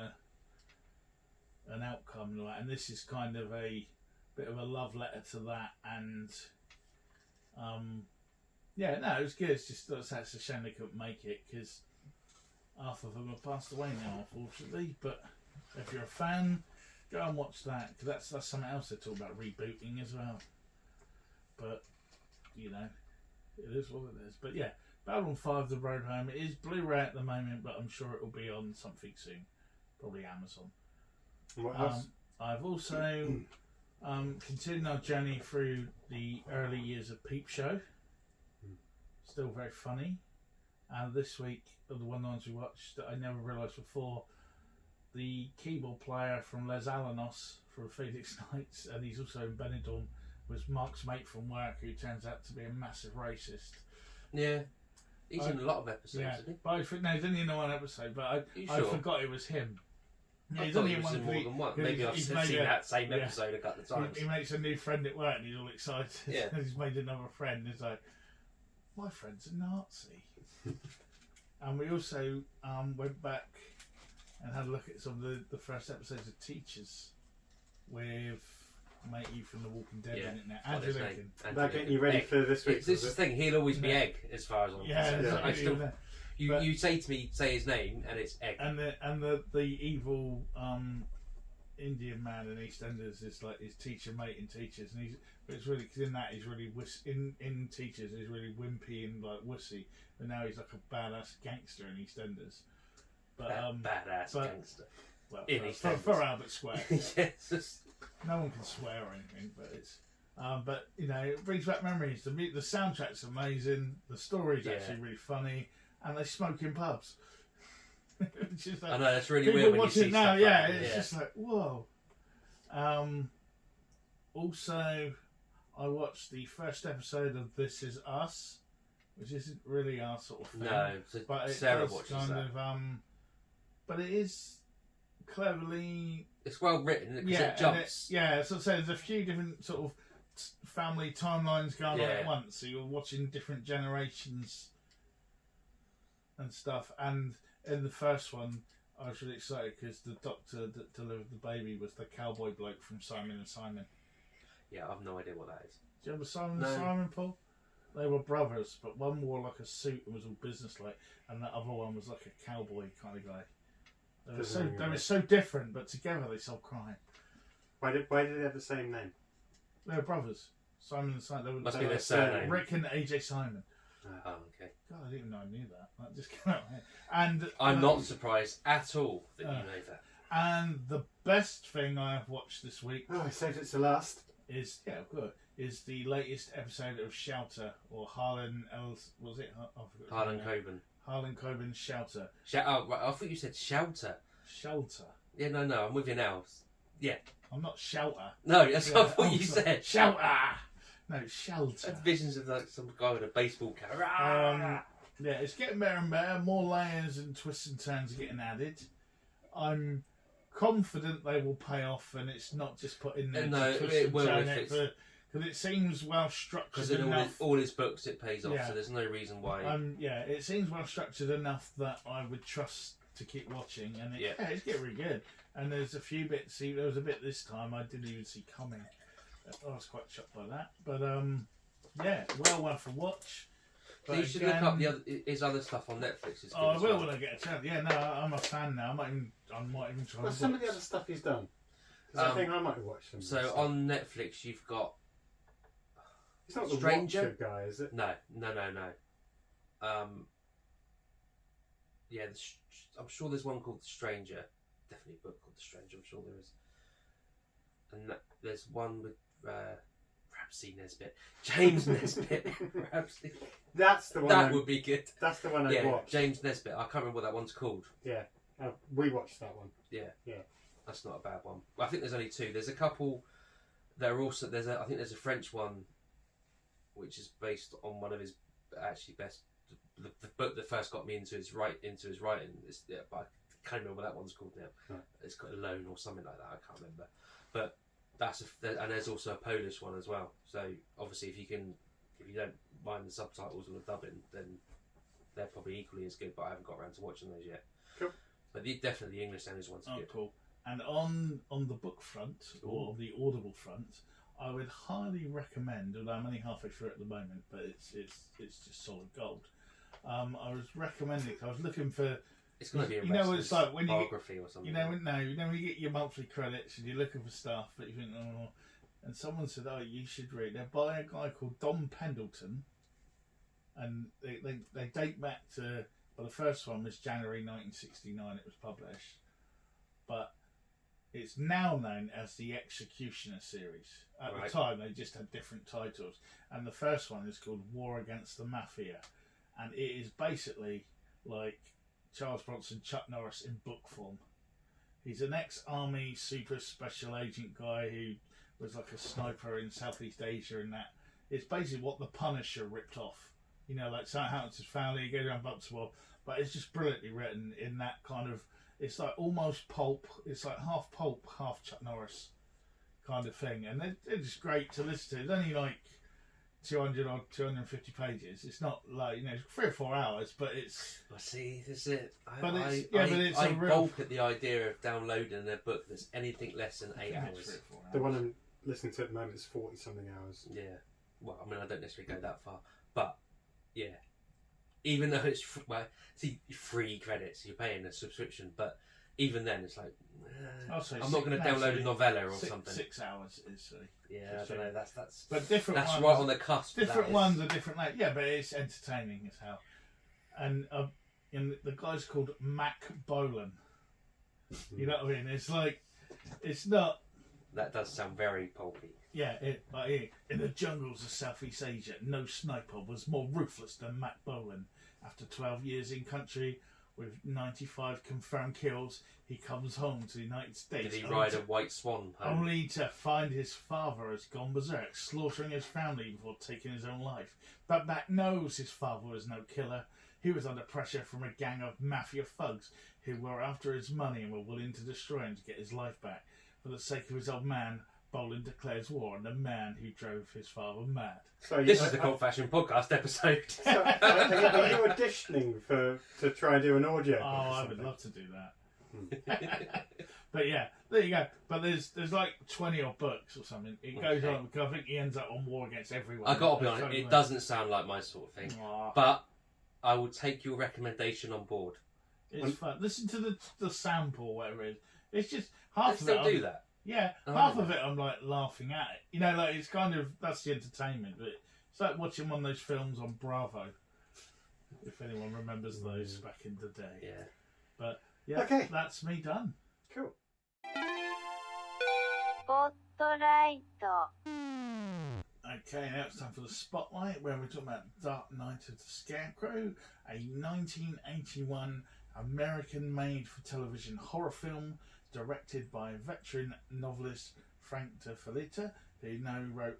an outcome and all that. And this is kind of a bit of a love letter to that. And yeah, no, it was good. It's just that's a shame they couldn't make it because half of them have passed away now, unfortunately. But if you're a fan, go and watch that because that's something else they talk about rebooting as well. But you know, it is what it is. But yeah, Babylon 5: The Road Home. It is Blu-ray at the moment, but I'm sure it will be on something soon, probably Amazon. what else? I've also Continuing our journey through the early years of Peep Show. Still very funny. And this week, of the ones we watched that I never realised before, the keyboard player from Les Alanos from Phoenix Nights, and he's also in Benidorm, was Mark's mate from work, who turns out to be a massive racist. Yeah. He's in a lot of episodes, yeah, isn't he? but he's only in one episode, but I forgot it was him. I he's thought only he was in more than one. yeah, Maybe I've he's seen made that same episode a couple of times. He makes a new friend at work and he's all excited. Yeah. He's made another friend. He's like, my friend's a Nazi. And we also went back and had a look at some of the first episodes of Teachers with matey from The Walking Dead in it now. Andrew Lincoln. They're getting you ready for this week. This is the thing, he'll always be Egg as far as I'm concerned. Yeah. I still, you say to me, say his name, and it's Egg. And the evil Indian man in EastEnders is like his teacher mate in Teachers, and it's really, because in that he's really in Teachers he's really wimpy and like wussy, but now he's like a badass gangster in EastEnders. But badass gangster. Well, in EastEnders for Albert Square. Yes. No one can swear or anything, but it's. But you know, it brings back memories. The soundtrack's amazing. The story's actually really funny, and they smoke in pubs. Which is like, I know, that's really people weird when you watch see it now. stuff Yeah, like that. it's just like whoa. Also, I watched the first episode of This Is Us, which isn't really our sort of thing. No, so but it Sarah does watches kind that. of but it is cleverly. It's well written because Yeah, it jumps. So there's a few different sort of family timelines going on at once. So you're watching different generations and stuff. And in the first one, I was really excited because the doctor that delivered the baby was the cowboy bloke from Simon and Simon. Yeah, I've no idea what that is. Do you remember Simon and Simon, Paul? They were brothers, but one wore like a suit and was all business-like, and the other one was like a cowboy kind of guy. They were so different, but together they solved crime. Why did they have the same name? They were brothers. Simon and Simon. Must be their surname. Rick and AJ Simon. Oh, okay. God, I didn't even know I knew that. That just came out. And I'm not surprised at all that you know that. And the best thing I have watched this week I saved it to last. is the latest episode of Shouter, or Harlan Els. Was it? Harlan Coben. Harlan Coben's Shouter. Oh, right. I thought you said Shouter. Shelter. Yeah, no, I'm with you now. Yeah. I'm not Shouter. No, that's what I thought you said. Shouter. No, Shelter. That's visions of like some guy with a baseball cap. Yeah, it's getting better and better. More layers and twists and turns are getting added. I'm confident they will pay off, and it's not just put in there. No, it will if it's... Because it seems well structured Because in enough. all his books it pays off, Yeah. so there's no reason why. It seems well structured enough that I would trust to keep watching, and it's getting really good. And there's a few bits. There was a bit this time I didn't even see coming. I was quite shocked by that, but well worth a watch. So you should look up his other stuff on Netflix. Oh, I will when I get a chance. Yeah, no, I'm a fan now. I might even try. What's some of the other stuff he's done? Because I think I might watch some. So on Netflix, you've got. It's not the Stranger Watcher guy, is it? No. Yeah, I'm sure there's one called The Stranger. Definitely a book called The Stranger. I'm sure there is. And there's one with Ramsey Nesbitt, James Nesbitt. Ramsey. That's the one. That would be good. That's the one I watched. James Nesbitt. I can't remember what that one's called. Yeah, we watched that one. Yeah. Yeah. That's not a bad one. I think there's only two. There's a couple. There are also I think there's a French one, which is based on one of his actually best. The book that first got me into his writing. But I can't remember what that one's called now. Right. It's got Alone or something like that. I can't remember. But and there's also a Polish one as well. So obviously, if you don't mind the subtitles or the dubbing, then they're probably equally as good. But I haven't got around to watching those yet. Cool. But definitely the English language one's good. Cool. And on the book front, or the Audible front, I would highly recommend, although I'm only halfway through at the moment, but it's just solid gold. I was recommending. I was looking for. It's going to be a what it's like when biography or something. When you get your monthly credits and you're looking for stuff, but you think, oh, and someone said, oh, you should read. They're by a guy called Don Pendleton, and they date back to. Well, the first one was January 1969. It was published, but It's now known as the Executioner series. At Right. the time, they just had different titles, and the first one is called War Against the Mafia, and it is basically like Charles Bronson, Chuck Norris in book form. He's an ex-army super special agent guy who was like a sniper in Southeast Asia, and that it's basically what the Punisher ripped off. You know, like something happens to his family, he goes around bumps the wall, but it's just brilliantly written in that kind of. It's like almost pulp. It's like half pulp, half Chuck Norris kind of thing, and they're just great to listen to. It's only like 200 or 250 pages. It's not like 3 or 4 hours, but it's. Well, see, this is it. But it's I a real. balk at the idea of downloading a book that's anything less than 8 hours. 3 or 4 hours. The one I'm listening to at the moment is 40 something hours. Yeah. Well, I mean, I don't necessarily go that far, but yeah. Even though it's free credits, you're paying a subscription, but even then, it's like I'm not going to download a novella or something. 6 hours is. Yeah, I don't know. That's. But different. That's ones, right on the cusp. Different ones are different. Yeah, but it's entertaining as hell. And the guy's called Mac Bolan. You know what I mean? It's like it's not. That does sound very pulpy. Yeah, in the jungles of Southeast Asia, no sniper was more ruthless than Mac Bolan. After 12 years in country with 95 confirmed kills, he comes home to the United States. Did he ride a white swan home? Only to find his father has gone berserk, slaughtering his family before taking his own life. But Mac knows his father was no killer. He was under pressure from a gang of mafia thugs who were after his money and were willing to destroy him to get his life back. For the sake of his old man, Bolan declares war on the man who drove his father mad. So This is the Cult Fashion Podcast episode. So, are you auditioning to try and do an audio? Oh, I would love to do that. But yeah, there you go. But there's like 20 odd books or something. It goes on because I think he ends up on War Against Everyone. I got to be honest, it doesn't sound like my sort of thing. But I will take your recommendation on board. It's fun. Listen to the sample, whatever it is. It's just half of Still it. do that. Yeah, half of it I'm like laughing at it. Like it's kind of that's the entertainment, but it's like watching one of those films on Bravo. If anyone remembers those back in the day. Yeah. But yeah, Okay. that's me done. Cool. スポットライト Okay, now it's time for the spotlight, where we're talking about Dark Knight of the Scarecrow, a 1981 American-made for television horror film directed by veteran novelist Frank De Felitta, who now wrote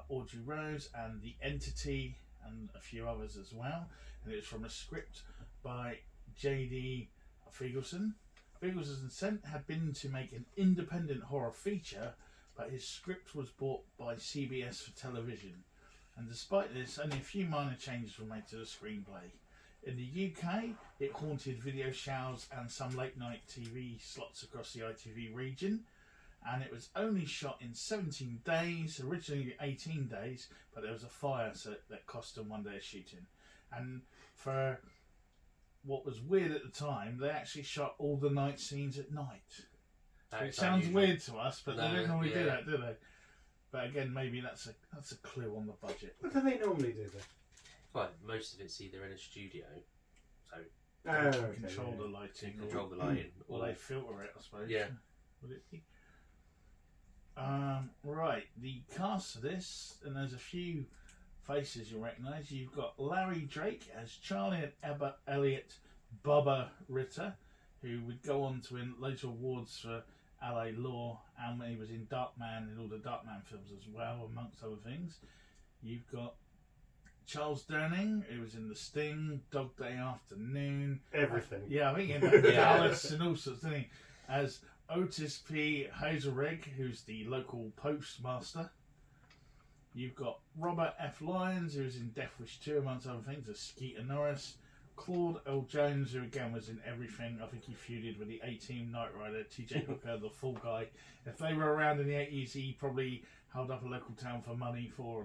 Audrey Rose and The Entity and a few others as well. And it's from a script by J.D. Feigelson. Feigelson had been to make an independent horror feature, but his script was bought by CBS for television. And despite this, only a few minor changes were made to the screenplay. In the UK, it haunted video shows and some late-night TV slots across the ITV region, and it was only shot in 17 days, originally 18 days, but there was a fire that cost them 1 day of shooting. And for what was weird at the time, they actually shot all the night scenes at night. It sounds weird to us, but they don't normally do that, do they? But again, maybe that's a clue on the budget. What do they normally do then? Well, most of it's either in a studio, so Control the lighting. control the lighting, Or they filter it, I suppose. Yeah. Would it be? Right, the cast of this, and there's a few faces you'll recognise. You've got Larry Drake as Charlie and Elliot Bubba Ritter, who would go on to win loads of awards for LA Law, and he was in Darkman and all the Darkman films as well, amongst other things. You've got Charles Durning, who was in The Sting, Dog Day Afternoon. Everything. I think in Dallas and all sorts, didn't he? As Otis P. Hazelrig, who's the local postmaster. You've got Robert F. Lyons, who's in Death Wish 2, amongst other things, as Skeeter Norris. Claude Earl Jones, who again was in everything. I think he feuded with the A-Team, Knight Rider, TJ Hooker, the Fall Guy. If they were around in the 80s, he probably held up a local town for money for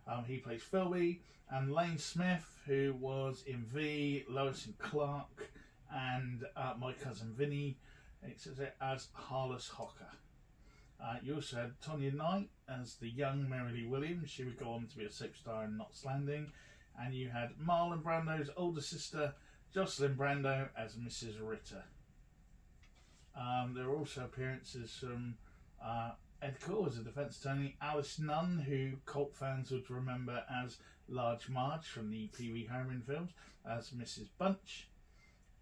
them. He plays Philby. And Lane Smith, who was in V, Lois and Clark, and My Cousin Vinny, as Harless Hocker. You also had Tonya Knight as the young Mary Lee Williams. She would go on to be a soap star in Knots Landing. And you had Marlon Brando's older sister, Jocelyn Brando, as Mrs. Ritter. There are also appearances from Ed Core as a defence attorney, Alice Nunn, who cult fans would remember as Large Marge from the Pee Wee Herman films, as Mrs. Bunch,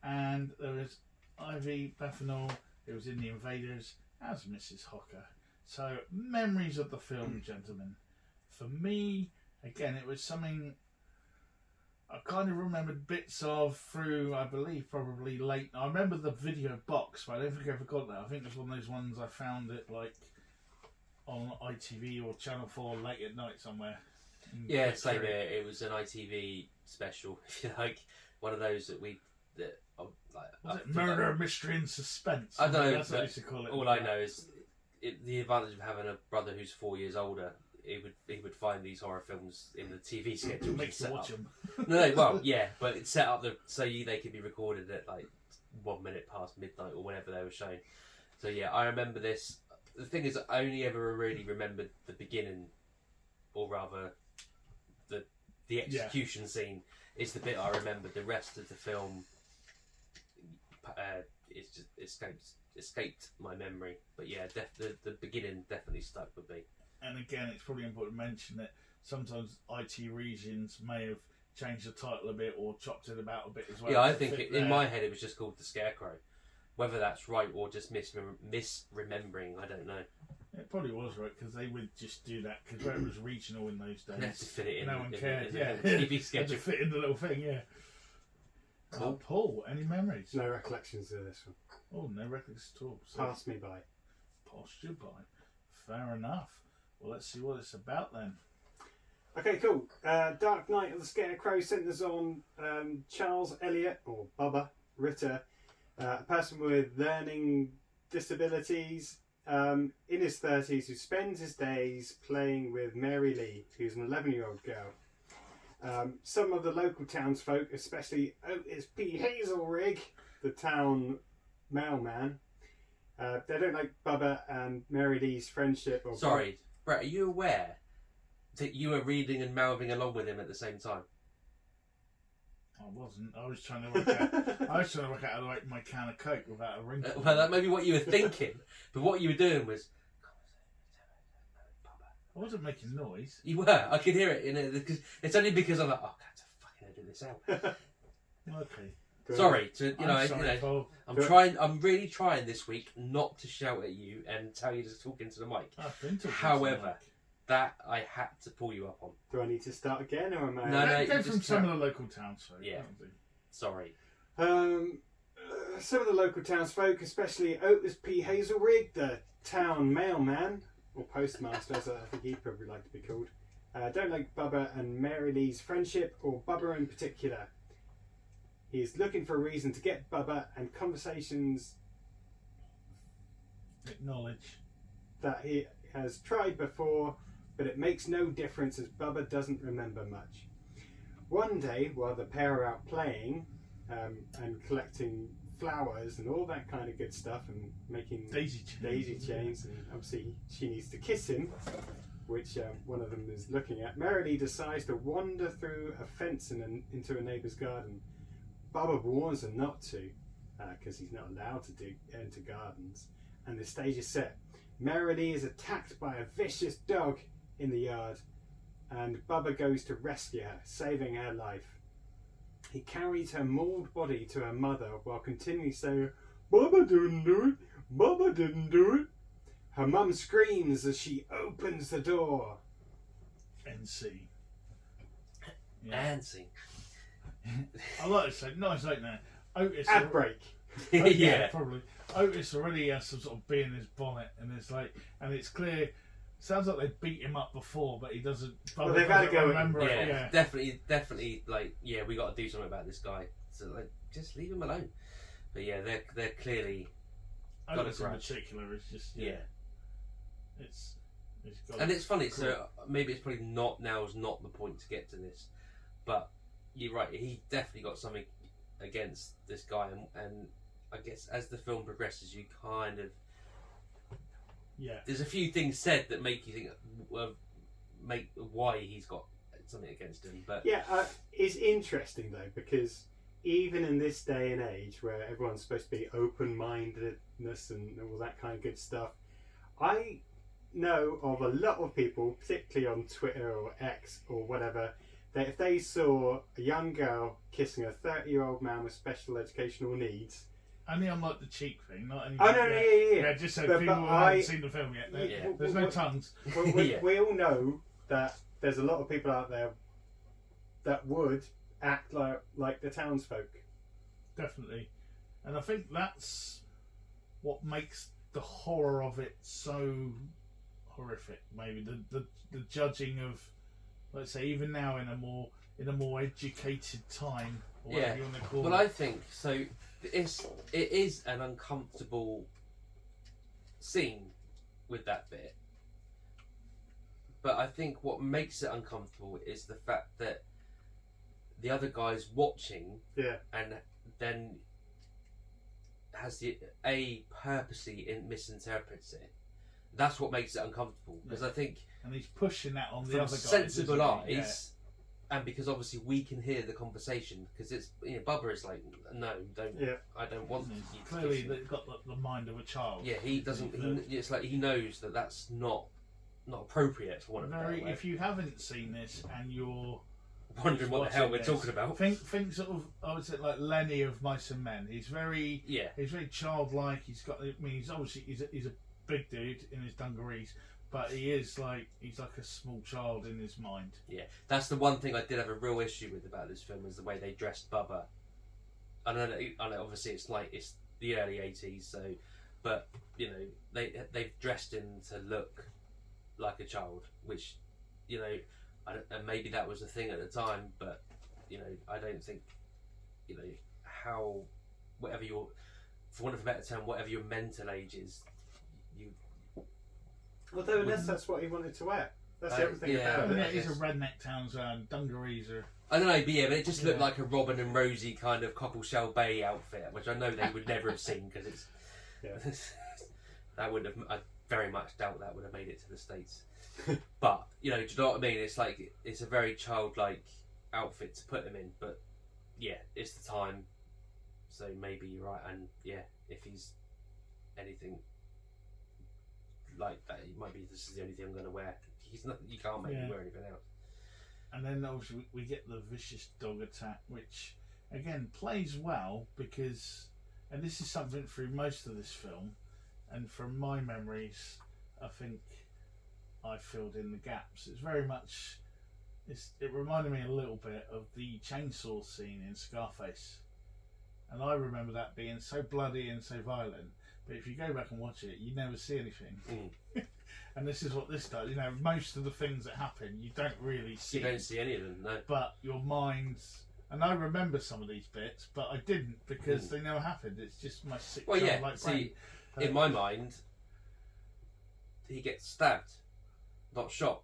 and there is Ivy Bethany, who was in The Invaders, as Mrs. Hocker. So, memories of the film, gentlemen. For me, again, it was something I kind of remembered bits of through, I believe, probably late. I remember the video box, but I don't think I ever got that. I think it was one of those ones I found it like on ITV or Channel 4 late at night somewhere. Yeah, same here. It was an ITV special, if you like, one of those that was it Murder, Mystery and Suspense? I don't know. That's what I used to call it. All I know is the advantage of having a brother who's 4 years older. He would find these horror films in the TV schedule. Makes you watch them. No, well, yeah, but it's set up they could be recorded at like 1 minute past midnight or whenever they were shown. So yeah, I remember this. The thing is, I only ever really remembered the beginning, or rather, the execution scene is the bit I remember. The rest of the film, it's just escaped my memory. But yeah, the beginning definitely stuck with me. And again, it's probably important to mention that sometimes IT regions may have changed the title a bit or chopped it about a bit as well. Yeah, I think in my head it was just called The Scarecrow. Whether that's right or just misremembering, I don't know. It probably was right, because they would just do that, because where it was regional in those days. They had to fit it in. No one cared, in yeah. the TV schedule. Had to fit in the little thing, yeah. Cool. Paul, any memories? No recollections of this one. Oh, no records at all. So Passed me by. passed you by. Fair enough. Well, let's see what it's about then. Okay, cool. Dark Knight of the Scarecrow centres on Charles Elliot, or Bubba Ritter, a person with learning disabilities in his 30s who spends his days playing with Mary Lee, who's an 11-year-old girl. Some of the local townsfolk, especially Otis P. Hazelrig, the town mailman, they don't like Bubba and Mary Lee's friendship. Sorry, Brett, are you aware that you were reading and mouthing along with him at the same time? I wasn't. I was trying to work out. How to make my can of Coke without a ring. Well, that may be what you were thinking, but what you were doing was. I wasn't making noise. You were. I could hear it. It's only because I'm like, oh, I have to fucking edit this out. Okay. Sorry, Paul. I'm really trying this week not to shout at you and tell you to talk into the mic. I've been talking However, to the mic. that I had to pull you up on. Do I need to start again, or am I? No, Go you from just some carry- of the local towns. So Yeah. Sorry. Some of the local townsfolk, especially Otis P. Hazelrig, the town mailman, or postmaster, as I think he'd probably like to be called, don't like Bubba and Mary Lee's friendship, or Bubba in particular. He's looking for a reason to get Bubba, and conversations Acknowledge. that he has tried before, but it makes no difference as Bubba doesn't remember much. One day, while the pair are out playing and collecting flowers and all that kind of good stuff and making daisy chains, and obviously she needs to kiss him, which one of them is looking at, Mary Lee decides to wander through a fence into a neighbour's garden. Bubba warns her not to, because he's not allowed to enter gardens, and the stage is set. Mary Lee is attacked by a vicious dog in the yard, and Bubba goes to rescue her, saving her life. He carries her mauled body to her mother while continually saying, "Bubba didn't do it! Bubba didn't do it!" Her mum screams as she opens the door. NC. Nancy. I like to say, nice like that. Otis. Ad break. Yeah. Probably. Otis already has some sort of bee in his bonnet, and it's clear. Sounds like they beat him up before, but he doesn't. Well, they've had a go at him. Remember it. Yeah, Yeah. definitely. Like, yeah, we got to do something about this guy. So, like, just leave him alone. But yeah, they're clearly got a Otis in grudge. particular is just Yeah. It's got And it's funny. So maybe it's probably not the point to get to this, but you're right. He definitely got something against this guy, and I guess as the film progresses, you kind of there's a few things said that make you think make why he's got something against him. But Yeah, it's interesting though, because even in this day and age where everyone's supposed to be open-mindedness and all that kind of good stuff, I know of a lot of people, particularly on Twitter or X or whatever, that if they saw a young girl kissing a 30-year-old man with special educational needs... Only on like the cheek thing, not any. Oh no, yeah. Yeah, just so But people who I- haven't seen the film yet. Yeah. There's no tongues. Yeah. We all know that there's a lot of people out there that would act like the townsfolk. Definitely, and I think that's what makes the horror of it so horrific. Maybe the judging of, let's say, even now in a more educated time, or whatever you want to call Well, it. I think so. It is an uncomfortable scene with that bit, but I think what makes it uncomfortable is the fact that the other guy's watching, and then has purposely misinterprets it. That's what makes it uncomfortable, because I think, and he's pushing that on the from other guys. sensible isn't he? eyes, and because obviously we can hear the conversation, because it's Bubba is like, no, don't, I don't want you to Clearly, kiss me. they've got the mind of a child. Yeah, he doesn't. It's like he knows that that's not appropriate for one of them. If you haven't seen this and you're Wondering what the hell we're this, talking about. think sort of, I would say, like Lenny of Mice and Men. He's very he's very childlike. He's got, I mean, he's obviously he's a big dude in his dungarees, but he's like a small child in his mind. Yeah, that's the one thing I did have a real issue with about this film, is the way they dressed Bubba. I know obviously it's the early 80s, so, but they've dressed him to look like a child, which and maybe that was a thing at the time, but I don't think how, whatever your, for want of a better term, whatever your mental age is, you. Although unless that's what he wanted to wear, that's the other thing about it. Yeah, he's a redneck town, dungarees are. I don't know, but but it just looked like a Robin and Rosie kind of Cockleshell Bay outfit, which I know they would never have seen, because it's that would have. I very much doubt that would have made it to the States. But do you know what I mean? It's like, it's a very childlike outfit to put him in, but it's the time, so maybe you're right. And if he's anything like that, it might be this is the only thing I'm going to wear. He's not. You can't make me wear anything else. And then obviously we get the vicious dog attack, which again plays well, because, and this is something through most of this film, and from my memories, I think I filled in the gaps. It's very much, it reminded me a little bit of the chainsaw scene in Scarface, and I remember that being so bloody and so violent. But if you go back and watch it, you never see anything. And this is what this does. Most of the things that happen, you don't really see. You don't see any of them, no. But your mind's, and I remember some of these bits, but I didn't, because they never happened. It's just my sick childlike brain. See, in my mind, he gets stabbed, not shot.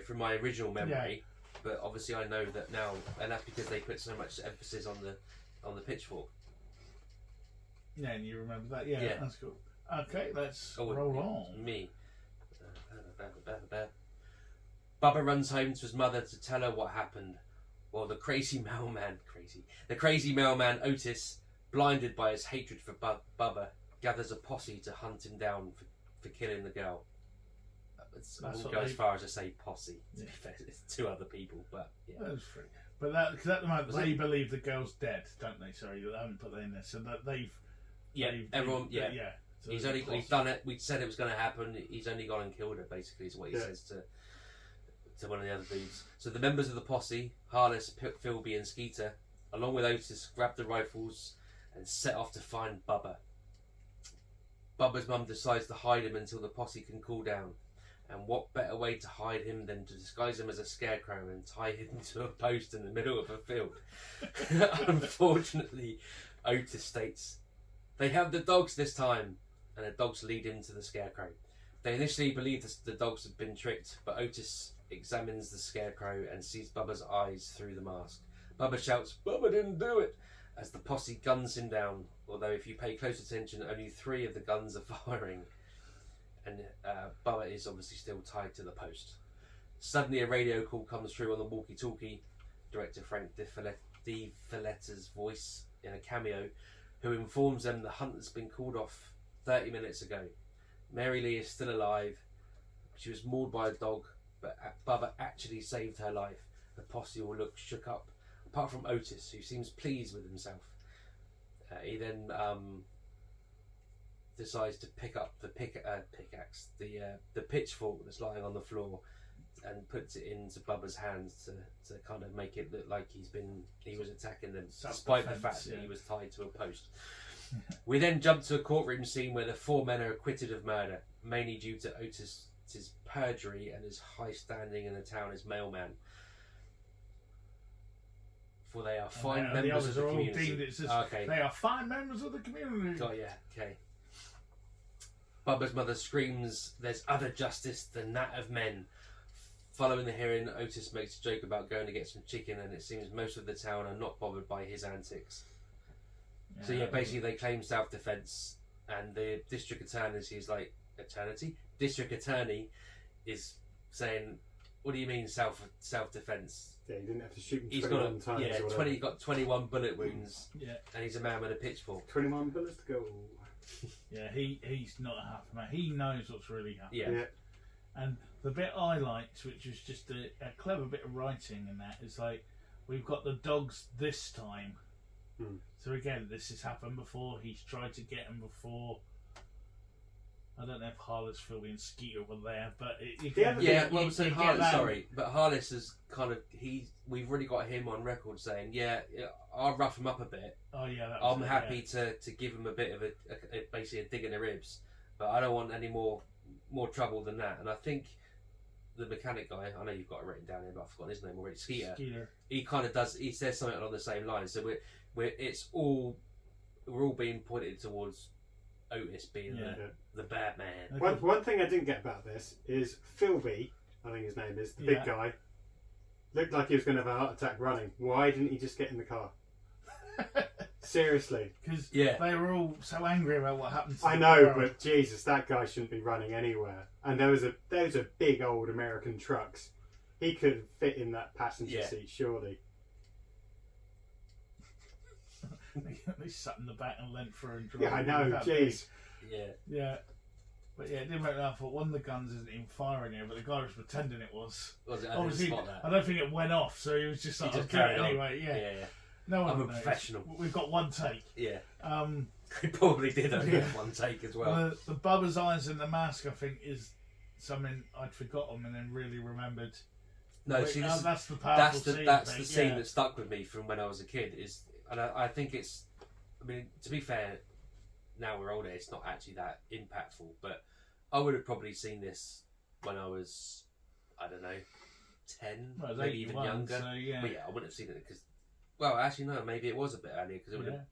From my original memory. But obviously, I know that now, and that's because they put so much emphasis on the pitchfork. Yeah, and you remember that? Yeah, that's cool. Okay, let's roll on. Me. Bubba runs home to his mother to tell her what happened, while the crazy mailman Otis, blinded by his hatred for Bubba, gathers a posse to hunt him down for killing the girl. I won't go as far as to say posse. It's two other people, but That's free. But because at the moment they believe the girl's dead, don't they? Sorry, they haven't put that in there, so that they've. Everyone. So he's done it. We said it was going to happen. He's only gone and killed her. Basically, is what he says to one of the other dudes. So the members of the posse, Harless, Philby, and Skeeter, along with Otis, grab the rifles and set off to find Bubba. Bubba's mum decides to hide him until the posse can cool down. And what better way to hide him than to disguise him as a scarecrow and tie him to a post in the middle of a field? Unfortunately, Otis states, "They have the dogs this time," and the dogs lead him to the scarecrow. They initially believe the dogs have been tricked, but Otis examines the scarecrow and sees Bubba's eyes through the mask. Bubba shouts, "Bubba didn't do it," as the posse guns him down, although if you pay close attention, only 3 of the guns are firing. And Bubba is obviously still tied to the post. Suddenly a radio call comes through on the walkie-talkie. Director Frank De De Felitta's voice in a cameo, who informs them the hunt has been called off 30 minutes ago. Mary Lee is still alive. She was mauled by a dog, but Bubba actually saved her life. The posse all look shook up, apart from Otis, who seems pleased with himself. He then decides to pick up the pickaxe, the pitchfork that's lying on the floor, and puts it into Bubba's hands to kind of make it look like he was attacking them, despite the fact that he was tied to a post. We then jump to a courtroom scene where the 4 men are acquitted of murder, mainly due to Otis's perjury and his high standing in the town as mailman. For they are fine members of the community. Okay. They are fine members of the community. Got ya. Okay. Bubba's mother screams, "There's other justice than that of men." Following the hearing, Otis makes a joke about going to get some chicken, and it seems most of the town are not bothered by his antics. Yeah, so basically they claim self-defense, and the district attorney is saying, "What do you mean self-defense? Yeah, he didn't have to shoot him 21 times. Yeah, he got 21 bullet wounds. Yeah, and he's a man with a pitchfork. 21 bullets to go. Yeah, he's not a happy man. He knows what's really happening. Yeah. And the bit I liked, which was just a clever bit of writing in that, is like, we've got the dogs this time. So again, this has happened before. He's tried to get him before. I don't know if Harless, Philby and Skeeter were there, but but Harless is kind of we've really got him on record saying, yeah, I'll rough him up a bit. Oh yeah, I'm happy to give him a bit of basically a dig in the ribs, but I don't want any more trouble than that. And I think the mechanic guy, I know you've got it written down here, but I've forgotten his name already. Skeeter. He kind of he says something along the same lines. So we're all being pointed towards Otis being the bad man. Okay. One thing I didn't get about this is Philby, I think his name is, the big guy, looked like he was going to have a heart attack running. Why didn't he just get in the car? Seriously. Because they were all so angry about what happened to I know, but Jesus, that guy shouldn't be running anywhere. And those are big old American trucks. He could fit in that passenger seat, surely. They sat in the back and leant for and drove. Yeah, I know, jeez. Yeah. But yeah, it didn't make me laugh. One of the guns isn't even firing here, but the guy was pretending it was. Was it? Obviously, I don't think it went off, so he was just like, okay, anyway. Yeah. No one I'm a knows. professional. We've got one take. Yeah. He probably did only one take as well. The Bubba's eyes in the mask, I think, is something I'd forgotten and then really remembered. No, see, that's the powerful scene. That's the scene that stuck with me from when I was a kid. And I think it's. I mean, to be fair, now we're older, it's not actually that impactful. But I would have probably seen this when I was, I don't know, 10, maybe even younger. So, yeah. But I wouldn't have seen it because. Well, actually, no. Maybe it was a bit earlier because it would have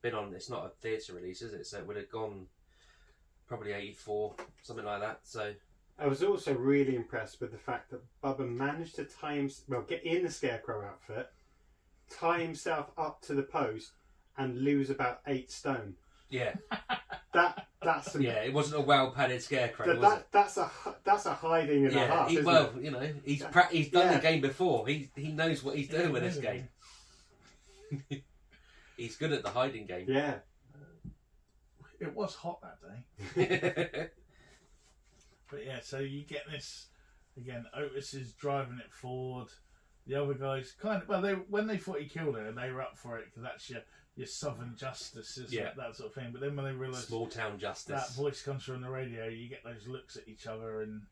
been on. It's not a theatre release, is it? So it would have gone probably 84, something like that. So I was also really impressed with the fact that Bubba managed to get in the Scarecrow outfit, tie himself up to the post, and lose about 8 stone. Yeah, that's some, it wasn't a well padded Scarecrow, was it? That's a hiding and a half. He's done the game before. He knows what he's doing with this game. He's good at the hiding game. Yeah. It was hot that day. But yeah, so you get this again. Otis is driving it forward. The other guys when they thought he killed her, they were up for it because that's your southern justice, isn't it? That sort of thing. But then when they realise small town justice, that voice comes from the radio, you get those looks at each other and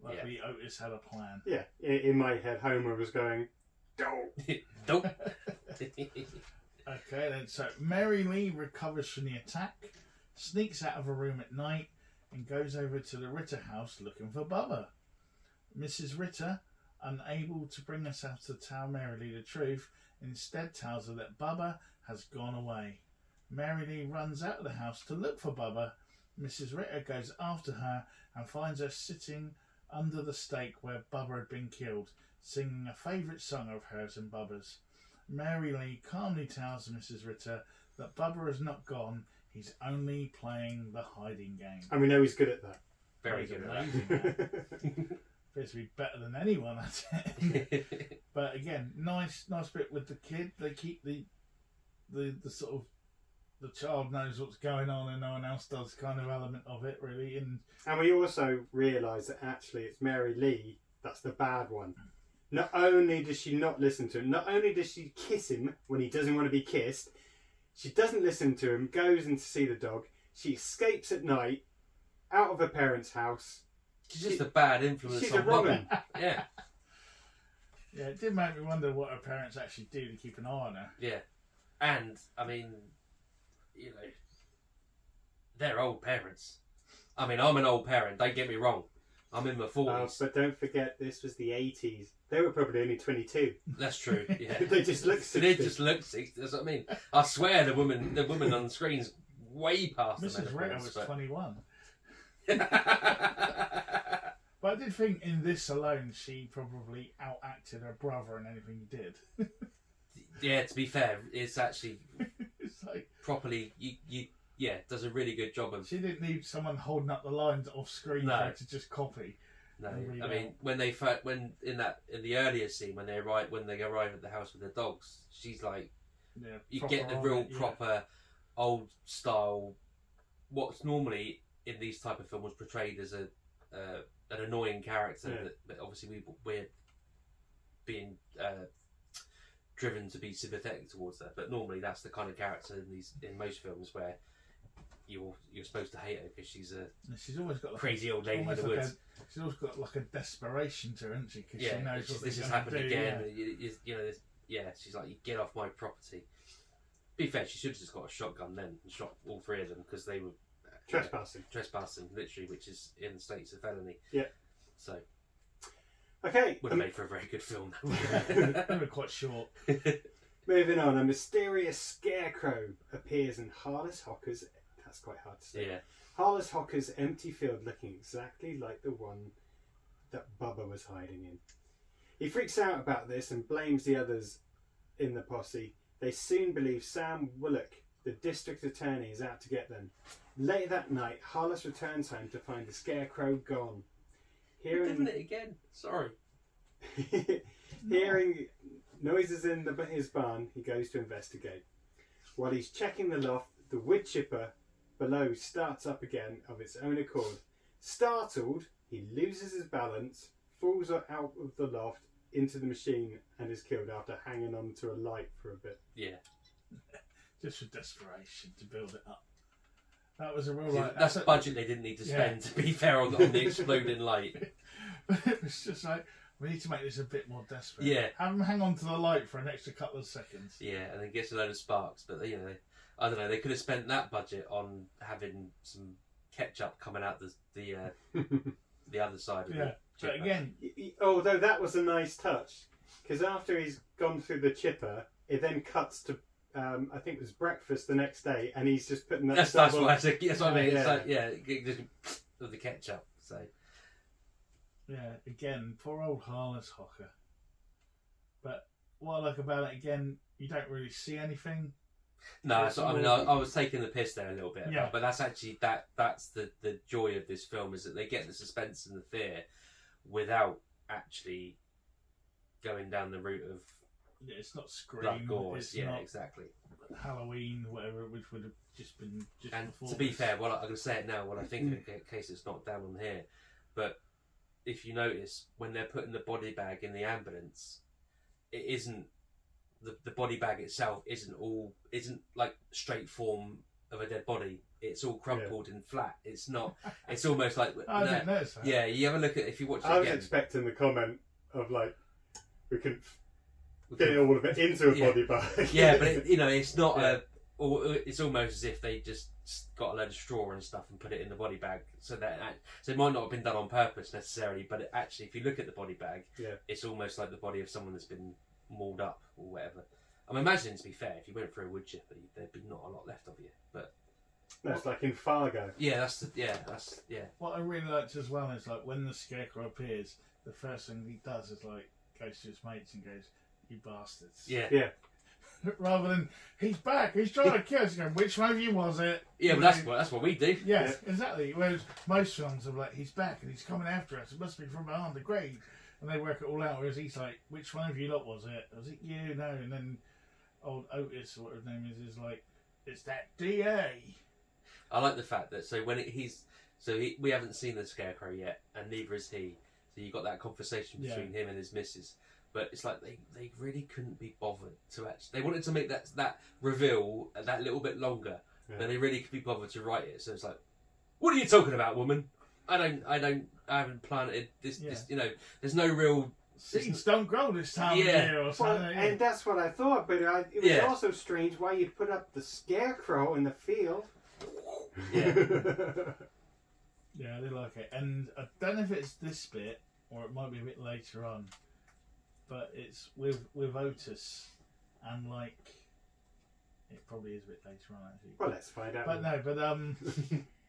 Otis had a plan. Yeah, in my head, Homer was going, "Don't." Okay, then so Mary Lee recovers from the attack, sneaks out of her room at night, and goes over to the Ritter house looking for Bubba. Mrs. Ritter, unable to bring herself to tell Mary Lee the truth, instead tells her that Bubba has gone away. Mary Lee runs out of the house to look for Bubba. Mrs. Ritter goes after her and finds her sitting under the stake where Bubba had been killed, singing a favourite song of hers and Bubba's. Mary Lee calmly tells Mrs. Ritter that Bubba has not gone, he's only playing the hiding game. And we know he's good at that. Very good at that. appears to be better than anyone at it. But again, nice bit with the kid. They keep the sort of the child knows what's going on and no one else does kind of element of it, really. And we also realise that actually it's Mary Lee that's the bad one. Not only does she not listen to him, not only does she kiss him when he doesn't want to be kissed, she doesn't listen to him, goes in to see the dog. She escapes at night out of her parents' house. She's just a bad influence she's on a wrong Bubba. one. Yeah. Yeah, it did make me wonder what her parents actually do to keep an eye on her. Yeah. And, I mean, you know, they're old parents. I mean, I'm an old parent, don't get me wrong. I'm in my 40s. But don't forget, this was the 80s. They were probably only 22. That's true, yeah. They just look 60. They just look 60, that's what I mean. I swear the woman on the screen's way past the Mrs. Ritter was 21. but... But I did think in this alone, she probably outacted her brother in anything he did. Yeah, to be fair, it's actually It's like properly, does a really good job of... she didn't need someone holding up the lines off screen No. for her to just copy. No, And read I mean out. when in the earlier scene when they arrive at the house with the dogs, she's like, Yeah, you proper get the on real it, yeah. proper old style. What's normally in these type of films portrayed as an annoying character that obviously we're being driven to be sympathetic towards her. But normally that's the kind of character in most films where you're supposed to hate her because she's a She's always got like crazy old lady in the woods. She's always got like a desperation to her, hasn't she? Because Yeah, she knows what this they're has gonna happened do, again. yeah. You know, she's like, you get off my property. Be fair, she should have just got a shotgun then and shot all three of them because they were Trespassing. literally, which is in the States a felony. Yeah. So Okay. would have made for a very good film. They were quite short. Moving on, a mysterious scarecrow appears in Harless Hocker's. That's quite hard to say. Yeah. Harless Hocker's empty field, looking exactly like the one that Bubba was hiding in. He freaks out about this and blames the others in the posse. They soon believe Sam Willock, the district attorney, is out to get them. Later that night, Harless returns home to find the scarecrow gone. Didn't it again? Sorry. Hearing noises in his barn, he goes to investigate. While he's checking the loft, the wood chipper below starts up again of its own accord. Startled, he loses his balance, falls out of the loft into the machine, and is killed after hanging on to a light for a bit. Yeah. Just for desperation to build it up. That was a real See, like that's a budget they didn't need to spend, to be fair, on the exploding light. But it was just like, we need to make this a bit more desperate. Yeah. Have them hang on to the light for an extra couple of seconds. Yeah, and then gets a load of sparks. But, you know, I don't know, they could have spent that budget on having some ketchup coming out the other side of Yeah, the but chipper. again, Although that was a nice touch, because after he's gone through the chipper, it then cuts to I think it was breakfast the next day, and he's just putting that. That's stuff what on. I said. That's what I mean. Yeah. It's like, yeah, just with the ketchup. So yeah, again, poor old Harless Hocker. But what I like about it, again, you don't really see anything. no, so I mean, I was taking the piss there a little bit, Yeah. but that's actually that's the joy of this film, is that they get the suspense and the fear without actually going down the route of Yeah, it's not Scream. blood gore. It's Yeah, not exactly. Halloween, whatever, which would have just been just And before. to be this. fair, well, I'm going to say it now. What I think, in case it's not down on here, but if you notice when they're putting the body bag in the ambulance, it isn't the body bag itself isn't like straight form of a dead body. It's all crumpled and flat. It's not. It's almost like I didn't notice that. yeah. You have a look at if you watch it I was again. expecting the comment of like, we couldn't get all of it into a Yeah. body bag. Yeah, but it's not Yeah. it's almost as if they just got a load of straw and stuff and put it in the body bag. So it might not have been done on purpose necessarily, but actually, if you look at the body bag, it's almost like the body of someone that's been mauled up or whatever. I'm imagining, to be fair, if you went through a wood chipper, there'd be not a lot left of you. But No, it's like in Fargo. yeah, that's What I really liked as well is like when the Scarecrow appears, the first thing he does is like goes to his mates and goes, "You bastards." yeah. Yeah. rather than he's back, he's trying to kill us. Going, which one of you was it? Yeah, You but know, that's what we do. Yes, exactly. Whereas most films are like, he's back and he's coming after us. It must be from behind the grave. And they work it all out. Whereas he's like, which one of you lot was it? Was it you? No. And then old Otis, or what his name is like, it's that DA. I like the fact that we haven't seen the Scarecrow yet, and neither is he. So you got that conversation between him and his missus. But it's like they really couldn't be bothered to actually. They wanted to make that reveal that little bit longer, but they really could be bothered to write it. So it's like, what are you talking about, woman? I haven't planted this. Yeah. This, there's no real. Seeds don't grow this time of year or something. Well, and that's what I thought, but it was also strange why you'd put up the Scarecrow in the field. Yeah. Yeah, I did like it. And I don't know if it's this bit, or it might be a bit later on, but it's with Otis, and like, it probably is a bit later on actually. Well, let's find out. But no,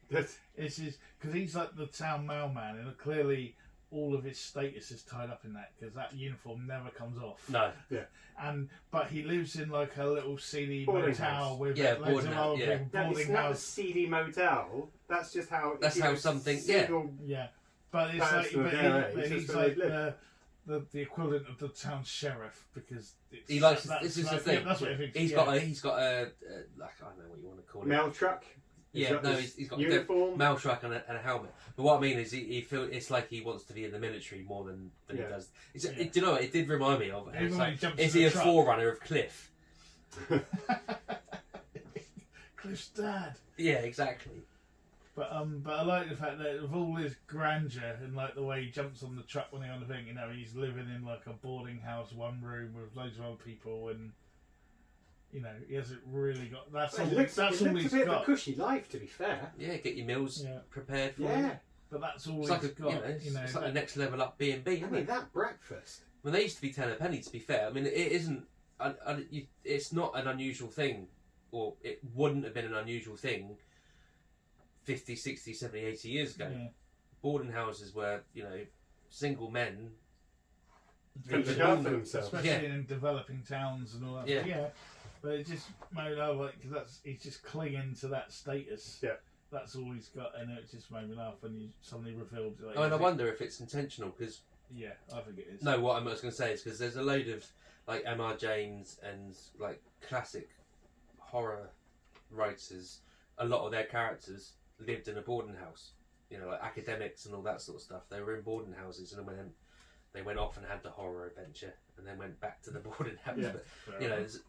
it's because he's like the town mailman, and clearly all of his status is tied up in that, because that uniform never comes off. No. Yeah. But he lives in like a little seedy Boarding motel house. with Yeah, loads boarding of house, old yeah. people. No, it's Boarding not a house. seedy motel. That's just how. That's how something. Yeah. Yeah, but it's That's like, the but he's he's just like where they the equivalent of the town sheriff, because it's, He likes. that's This is like, the thing. Yeah, that's what he thinks. He's got a like, I don't know what you want to call it. Mail truck. Yeah, no, he's got uniform. a mail truck and a helmet. But what I mean is, he feels it's like he wants to be in the military more than he does. Do you know what? It did remind me of. Even when he jumps Is in he the a truck. forerunner of Cliff? Cliff's dad. Yeah, exactly. But I like the fact that with all his grandeur and like the way he jumps on the truck when they're on the thing, he's living in like a boarding house, one room with loads of other people, and he hasn't really got. That's all It looks he's a bit got. of a cushy life, to be fair. Yeah, get your meals prepared for Yeah. you. But that's all It's he's like got. it's like the next level up B&B, I isn't mean, it? that breakfast. When they used to be 10 a penny, to be fair. I mean, it isn't. It's not an unusual thing, or it wouldn't have been an unusual thing 50, 60, 70, 80 years ago. Yeah. Boarding houses where, single men. Can look out for themselves. Especially in developing towns and all that. Yeah. But it just made me laugh, like, because he's just clinging to that status. Yeah. That's all he's got, and it just made me laugh when you suddenly revealed. Like, I wonder if it's intentional, because. Yeah, I think it is. No, what I was going to say is because there's a load of like M.R. James and like classic horror writers. A lot of their characters lived in a boarding house. Like academics and all that sort of stuff. They were in boarding houses, and then they went off and had the horror adventure, and then went back to the boarding house. Yeah. But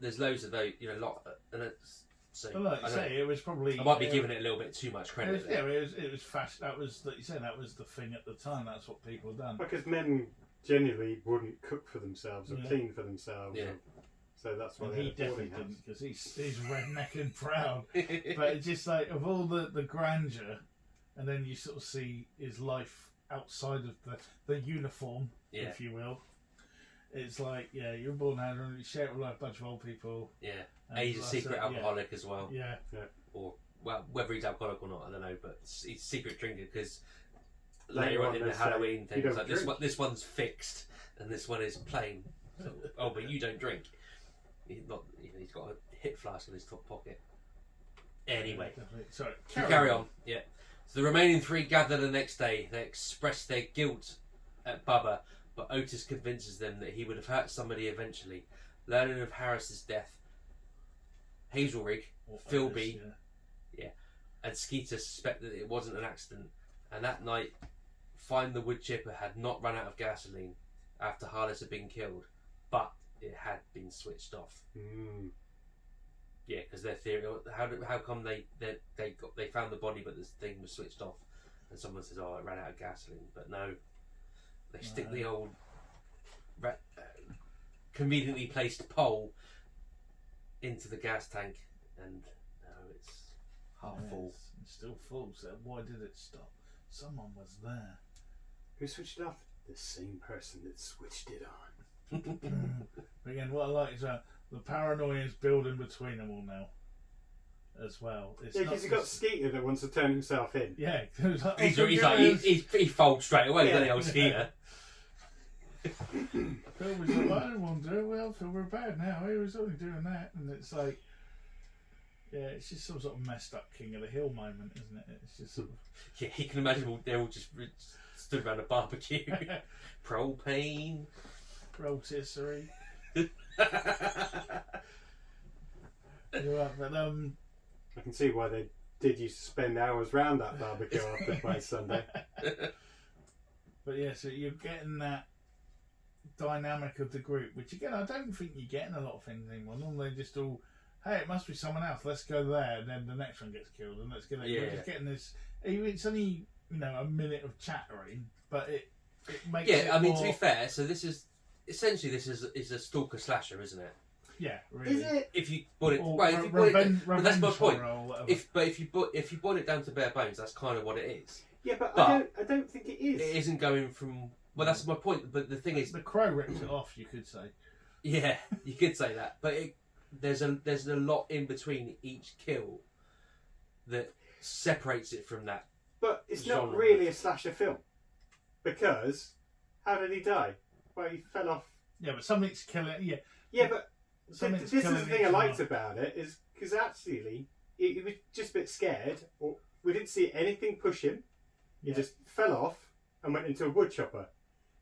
there's loads of those. Lot, and it's. So, But like I say, it was probably. I might be giving it a little bit too much credit. It was fast. That was, like you said, that was the thing at the time. That's what people done. Because men generally wouldn't cook for themselves or Yeah. clean for themselves. Yeah. So that's why And they he had a boarding definitely house. didn't, because he's redneck and proud. But it's just like, of all the grandeur, and then you sort of see his life outside of the uniform, if you will. It's like, you're born out and you share it with like a bunch of old people. Yeah. And He's a like I secret said, alcoholic as well. Yeah. Or, well, whether he's alcoholic or not, I don't know, but he's a secret drinker because Later later on on in the they say, Halloween "You thing, it's don't like drink." this one's fixed and this one is plain. So, oh, but you don't drink. He's got a hip flask in his top pocket. Anyway, Definitely. Sorry. carry on. Yeah. So the remaining three gather the next day. They express their guilt at Bubba, but Otis convinces them that he would have hurt somebody eventually. Learning of Harris's death, Hazelrig, Or Philby, Otis, and Skeeter suspect that it wasn't an accident, and that night find the wood chipper had not run out of gasoline after Harless had been killed, but it had been switched off. Yeah, because their theory, how come they found the body but this thing was switched off, and someone says, oh, it ran out of gasoline, but no, they stick the old conveniently placed pole into the gas tank, and no, it's half full. It's still full, so why did it stop? Someone was there. Who switched it off? The same person that switched it on. But again, what I like is that the paranoia is building between them all now, as well. It's Yeah, not because you've got just- Skeeter that wants to turn himself in. Yeah, 'cause like, He folds straight away, doesn't he, old Skeeter? Phil was like, I don't want to do it. Well, Phil, we're bad now. He was only doing that. And it's like, yeah, it's just some sort of messed up King of the Hill moment, isn't it? It's just sort of... Yeah, you can imagine they're all just stood around a barbecue. Propane. rotisserie. You're right, but I can see why they did used to spend hours round that barbecue after play Sunday. But yeah, so you're getting that dynamic of the group, which again I don't think you get in a lot of things anymore. Normally just all, hey, it must be someone else, let's go there, and then the next one gets killed, and let's go there. Yeah. You're just getting this. It's only a minute of chattering, but it makes Yeah, it I mean, more... to be fair, so this is essentially a stalker slasher, isn't it? Yeah, really. Is it? If you boil it, Or well, if you boil it, but that's my revenge point. horror or whatever. If you boil it down to bare bones, that's kind of what it is. Yeah, but But I don't think it is. It isn't going from. Well, that's my point. But the thing is, the Crow rips it off, you could say. yeah, you could say that. But there's a lot in between each kill that separates it from that. But it's not genre. really a slasher film. Because, how did he die? Well, he fell off. Yeah, but something's killing. Yeah, Yeah, but something's this is the killing thing I each liked other. about it, is because actually, he was just a bit scared, or we didn't see anything push him. He Yeah. just fell off and went into a wood chopper.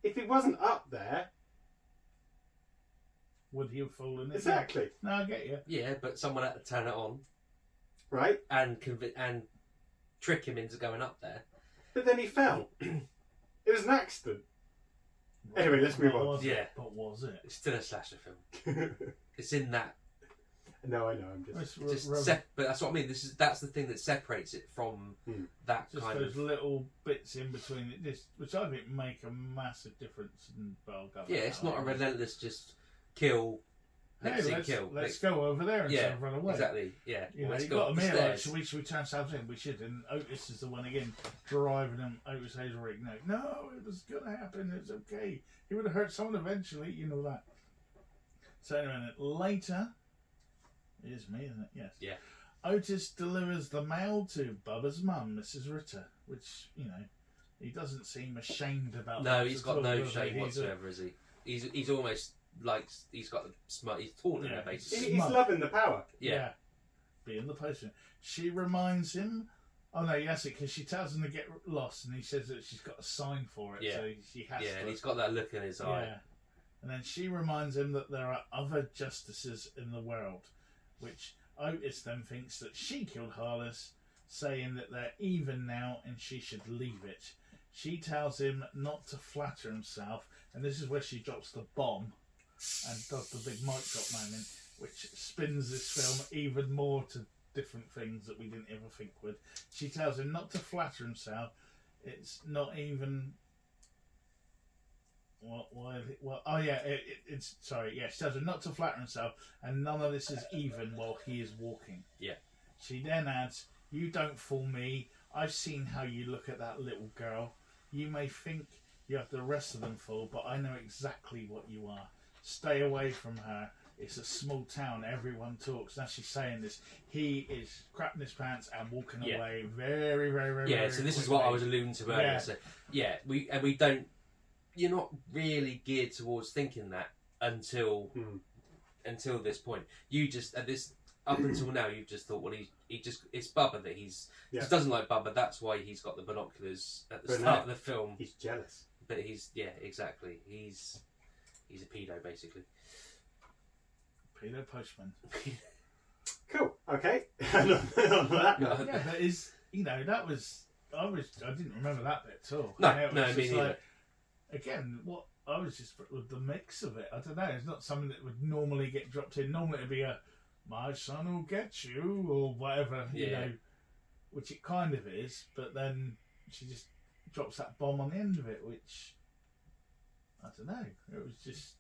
If he wasn't up there, Would he have fallen? exactly, No, I get you. Yeah, but someone had to turn it on right? and and trick him into going up there. But then he fell. It was an accident. Anyway, let's move on. Was Yeah. it? But was it? It's still a slasher film. It's in that. No, I know. I'm just. It's Just but that's what I mean. That's the thing that separates it from that just kind those of. little bits in between it, which I think make a massive difference in Belgar. Yeah, it's not a relentless just kill. Hey, Next thing, let's kill. let's go over there instead of run away. Exactly. Yeah. You know, Let's you go got up them the here. Like, stairs. should we turn ourselves in? We should. And Otis is the one again driving them. Otis Hazelrig. No, it was gonna happen. It's okay. He would have hurt someone eventually. You know that. So anyway, later, it is me, isn't it? Yes. Yeah. Otis delivers the mail to Bubba's mum, Mrs. Ritter, which he doesn't seem ashamed about. No, that he's at got all, no does he? shame He's whatsoever, is he? He's almost like he's got the smart. He's taunting Yeah. her basically. He's Smart. loving the power. Yeah. Being the postman. She reminds him. Oh no, yes, because she tells him to get lost, and he says that she's got a sign for it, Yeah. so she has Yeah, to. and he's got that look in his eye. Yeah. And then she reminds him that there are other justices in the world, which Otis then thinks that she killed Harless, saying that they're even now and she should leave it. She tells him not to flatter himself, and this is where she drops the bomb and does the big mic drop moment, which spins this film even more to different things that we didn't ever think would. She tells him not to flatter himself. It's not even... it's sorry. Yeah, she tells him not to flatter himself, and none of this is even while he is walking. Yeah. She then adds, "You don't fool me. I've seen how you look at that little girl. You may think you have the rest of them fooled, but I know exactly what you are. Stay away from her. It's a small town. Everyone talks." Now she's saying this. He is crapping his pants and walking Yeah. away very, very, very. Yeah, very so this is quickly. what I was alluding to earlier. Yeah. So we don't. You're not really geared towards thinking that until this point. You just at this up until now you've just thought, well, it's Bubba that he's just doesn't like Bubba. That's why he's got the binoculars at the start of the film. He's jealous. But exactly. He's a pedo basically. Pedo postman. Cool. Okay. On that note. Yeah, but that was I didn't remember that bit at all. No, And it no, was me just neither. Again, what I was just with the mix of it. I don't know. It's not something that would normally get dropped in. Normally it'd be "My son will get you" or whatever, which it kind of is. But then she just drops that bomb on the end of it, which I don't know. It was just.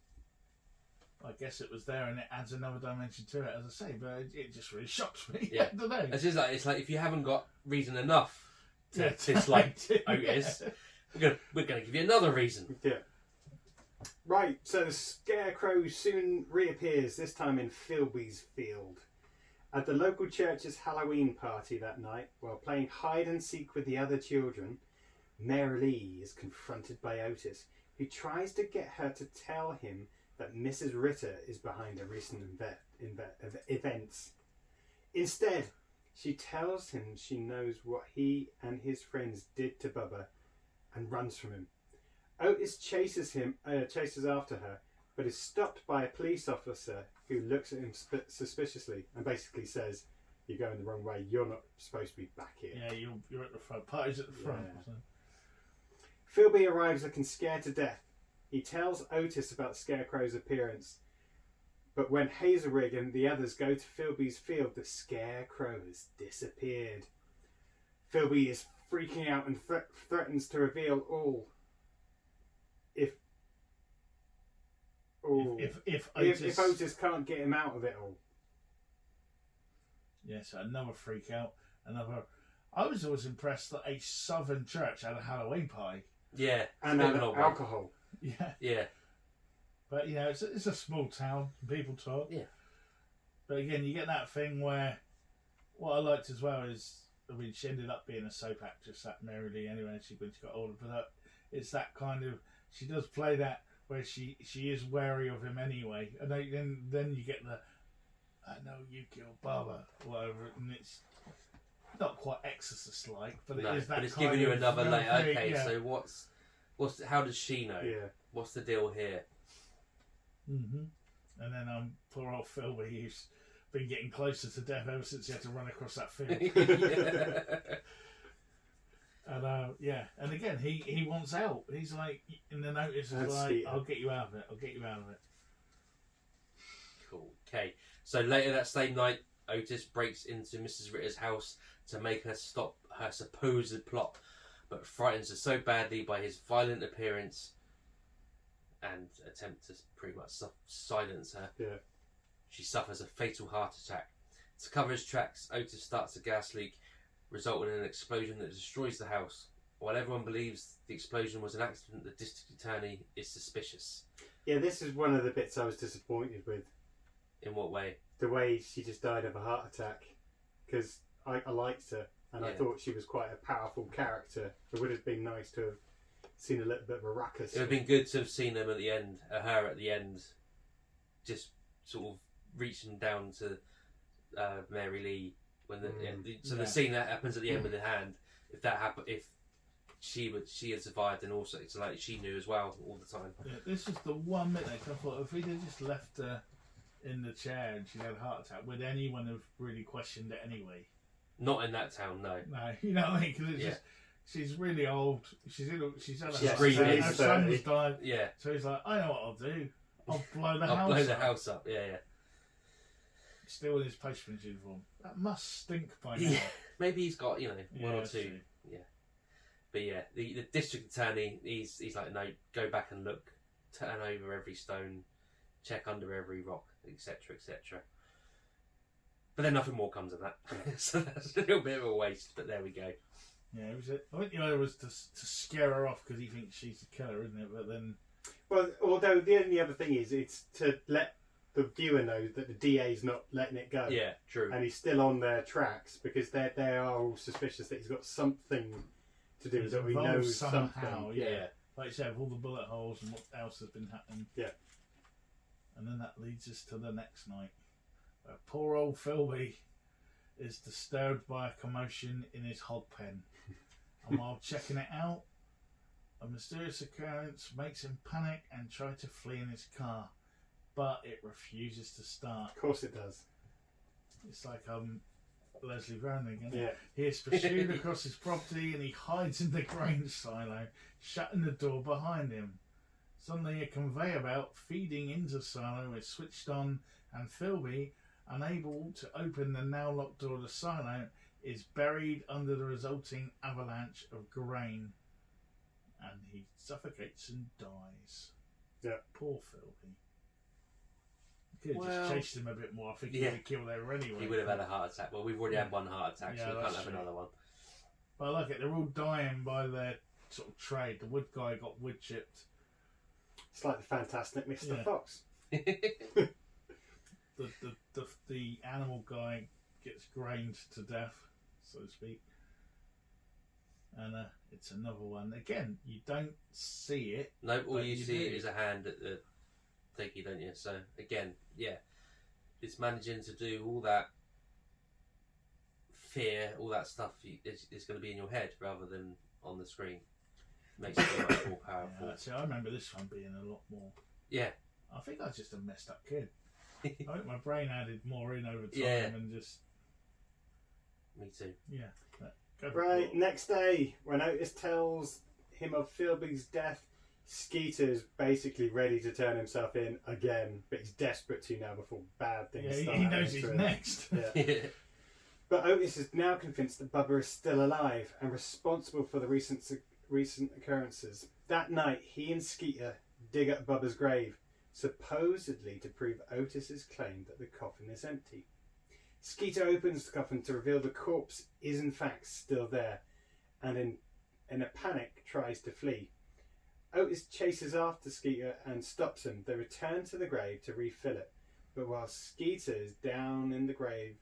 I guess it was there, and it adds another dimension to it, as I say. But it just really shocks me. Yeah. I don't know. It's like if you haven't got reason enough to Yeah, dislike yeah. Otis, we're gonna give you another reason. Yeah. Right, so the Scarecrow soon reappears, this time in Philby's field. At the local church's Halloween party that night, while playing hide and seek with the other children, Mary Lee is confronted by Otis, He tries to get her to tell him that Mrs. Ritter is behind the recent events. Instead, she tells him she knows what he and his friends did to Bubba and runs from him. Otis chases after her, but is stopped by a police officer who looks at him suspiciously and basically says, "You're going the wrong way. You're not supposed to be back here." Yeah, you're at the front. Party's at the front. Yeah. So. Philby arrives looking scared to death. He tells Otis about Scarecrow's appearance, but when Hazelrig and the others go to Philby's field, the Scarecrow has disappeared. Philby is freaking out and threatens to reveal all. If Otis can't get him out of it all. Yes, another freak out. I was always impressed that a southern church had a Halloween party. Yeah, and alcohol. Yeah. Yeah. But, it's a small town. People talk. Yeah. But again, you get that thing where what I liked as well is, she ended up being a soap actress, that Mary Lee, anyway, when she got older. But it's that kind of, she does play that where she is wary of him anyway. And then you get the, "I know you killed Bubba," whatever, and it's not quite Exorcist-like, but it is that. But it's kind giving you of another thing, okay. yeah. So how does she know? Yeah. What's the deal here? Mm-hmm. And then poor old Philby, he's been getting closer to death ever since he had to run across that field. And and again he wants out. He's like, in the notice is like, "I'll get you out of it. I'll get you out of it." Cool. Okay. So later that same night, Otis breaks into Mrs. Ritter's house to make her stop her supposed plot, but frightens her so badly by his violent appearance and attempt to pretty much silence her. Yeah. She suffers a fatal heart attack. To cover his tracks, Otis starts a gas leak, resulting in an explosion that destroys the house. While everyone believes the explosion was an accident, the district attorney is suspicious. Yeah, this is one of the bits I was disappointed with. In what way? The way she just died of a heart attack. Because I liked her, and I thought she was quite a powerful character. It would have been nice to have seen a little bit of a ruckus. It would have been good to have seen them at the end, her at the end, just sort of reaching down to Mary Lee when the scene that happens at the end with the hand. If that happened, if she had survived, and also it's like she knew as well all the time. Yeah, this was the one minute I thought, if we'd have just left her in the chair and she had a heart attack, would anyone have really questioned it anyway? Not in that town, no. No, you know what I mean? Because it's just, she's really old. She's had a heart breathing. attack. Her son's died. Yeah. So he's like, "I know what I'll do. I'll blow the I'll house blow up." the house up. Yeah. Still in his postman's uniform. That must stink by now. Yeah. Maybe he's got one or two. True. Yeah. But yeah, the district attorney, he's like, "No, go back and look, turn over every stone, check under every rock, etc., etc." But then nothing more comes of that. So that's a little bit of a waste, but there we go. Yeah, it was I think the idea was to scare her off because he thinks she's the killer, isn't it? But then... Well, although the only other thing is, it's to let the viewer know that the DA's not letting it go. Yeah, true. And he's still on their tracks because they are all suspicious that he's got something to do with it. We know somehow, something. yeah. Like you said, with all the bullet holes and what else has been happening. Yeah. And then that leads us to the next night. Poor old Philby is disturbed by a commotion in his hog pen. And while checking it out, a mysterious occurrence makes him panic and try to flee in his car. But it refuses to start. Of course it does. It's like Leslie Brando again. Yeah. He is pursued across his property and he hides in the grain silo, shutting the door behind him. Suddenly a conveyor belt feeding into the silo is switched on and Philby, unable to open the now locked door of the silo, is buried under the resulting avalanche of grain. And he suffocates and dies. Yeah. Poor Philby. Could have just chased him a bit more. I think he would have killed her anyway. He would have had a heart attack. Well, we've already had one heart attack, so we can't have true. another one. But I like it. They're all dying by their sort of trade. The wood guy got wood chipped. It's like the Fantastic Mr. Yeah. Fox. The animal guy gets grained to death, so to speak. and it's another one. Again, you don't see it. No, all but you see do. is a hand at the thingy, don't you? So again, yeah, it's managing to do all that fear, all that stuff. It's going to be in your head rather than on the screen. Makes it much more powerful. Yeah, see, I remember this one being a lot more. Yeah, I think I was just a messed up kid. I think my brain added more in over time Yeah. and just me too. yeah. Right, next day, when Otis tells him of Philby's death, Skeeter's basically ready to turn himself in again, but he's desperate to now before bad things Yeah, start he happening knows he's to him. next. Yeah. But Otis is now convinced that Bubba is still alive and responsible for the recent occurrences. That night, he and Skeeter dig up Bubba's grave, supposedly to prove Otis's claim that the coffin is empty. Skeeter opens the coffin to reveal the corpse is in fact still there, and in a panic tries to flee. Otis chases after Skeeter and stops him. They return to the grave to refill it, but while Skeeter is down in the grave,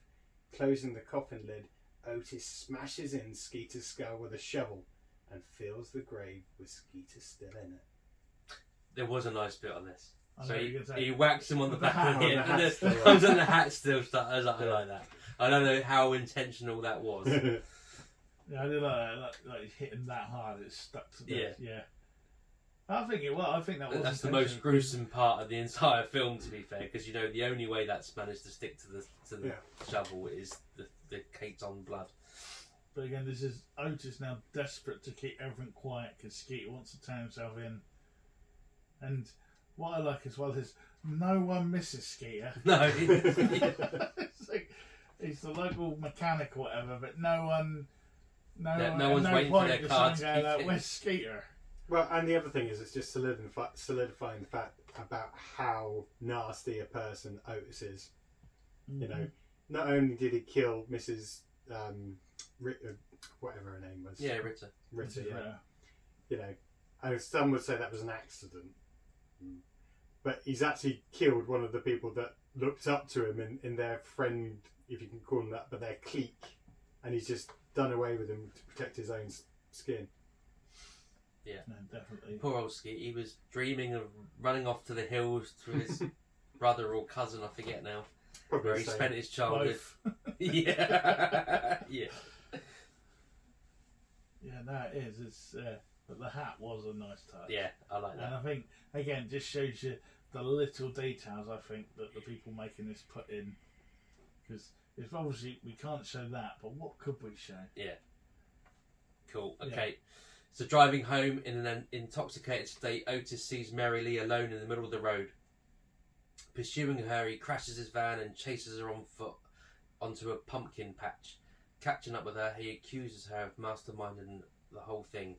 closing the coffin lid, Otis smashes in Skeeter's skull with a shovel and fills the grave with Skeeter still in it. There was a nice bit on this. I So know what he, you're gonna say. he whacks him on the With the back hat of the on, head, the and hat the still. comes on the hat still stuck. I Yeah. like that. I don't know how intentional that was. Yeah, I did like hitting that hard. It stuck to the yeah. I think it was. I think that was. That's the most gruesome part of the entire film, to be fair, because you know the only way that's managed to stick to the shovel is the caked on blood. But again, this is Otis now desperate to keep everything quiet because Skeeter wants to turn himself in. And what I like as well is no one misses Skeeter. No, It's like, he's the local mechanic or whatever, but no one's waiting for their car to going be like, fixed. where's Skeeter? Well, and the other thing is, it's just solidifying the fact about how nasty a person Otis is. You know, not only did he kill Mrs. Whatever her name was. yeah, Ritter. Ritter, yeah. You know, and some would say that was an accident. But he's actually killed one of the people that looked up to him in their friend, if you can call them that, but their clique. And he's just done away with him to protect his own skin. Yeah, No, definitely. poor old Skeet. He was dreaming of running off to the hills to his brother or cousin, I forget now, Probably where he the same. spent his childhood. Both. Yeah, yeah. Yeah, no, it is. It's but the hat was a nice touch. Yeah, I like And that. I think again, just shows you the little details. I think that the people making this put in, because if obviously we can't show that, but what could we show? Yeah. Cool. Okay. So driving home in an intoxicated state, Otis sees Mary Lee alone in the middle of the road. Pursuing her, he crashes his van and chases her on foot onto a pumpkin patch. Catching up with her, he accuses her of masterminding the whole thing.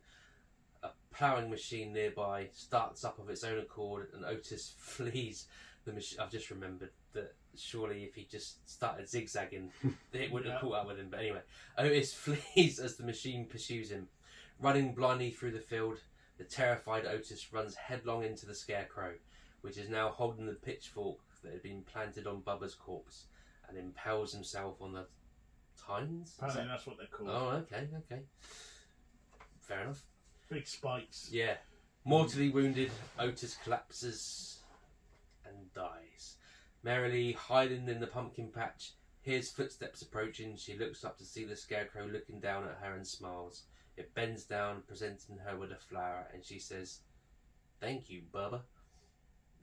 A ploughing machine nearby starts up of its own accord, and Otis flees the machine. I've just remembered that surely if he just started zigzagging, it wouldn't have caught up with him. But anyway, Otis flees as the machine pursues him. Running blindly through the field, the terrified Otis runs headlong into the Scarecrow, which is now holding the pitchfork that had been planted on Bubba's corpse, and impales himself on the tines. Apparently, that's what they're called. Oh, okay. Fair enough. Big spikes. Yeah. Mortally wounded, Otis collapses and dies. Merrily hiding in the pumpkin patch, hears footsteps approaching. She looks up to see the Scarecrow looking down at her and smiles. It bends down, presenting her with a flower, and she says, "Thank you, Bubba."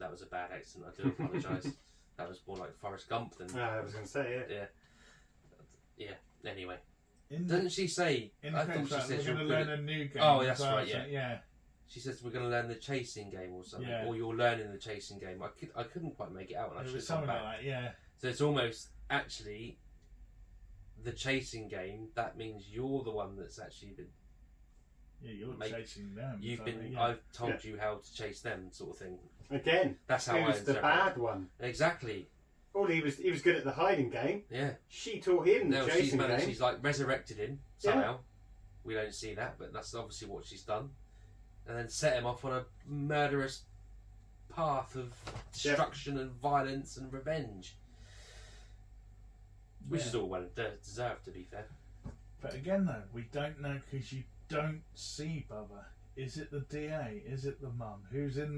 That was a bad accent, I do apologise. That was more like Forrest Gump than... I was going to say, Yeah. Anyway. In Doesn't she say... in I the thought she contract, said we're you're going good to at... learn a new game. Oh, that's as well, right, so, yeah. yeah. She says we're going to learn the chasing game or something. Yeah. Or you're learning the chasing game. I couldn't quite make it out. And I It should was have gone something back. like that, yeah. So it's almost actually the chasing game. That means you're the one that's actually been. Yeah, you're Mate, chasing them. You've so, been. yeah. I've told you how to chase them, sort of thing. again, That's how I who's the interpret bad one? it. Exactly. Well, he was good at the hiding game. Yeah. She taught him the Now she's chasing managed. game. She's like resurrected him somehow. We don't see that, but that's obviously what she's done, and then set him off on a murderous path of destruction and violence and revenge, which Yeah. is all well deserved, to be fair. But again, though, we don't know because you don't see Bubba. Is it the DA? Is it the mum? Who's in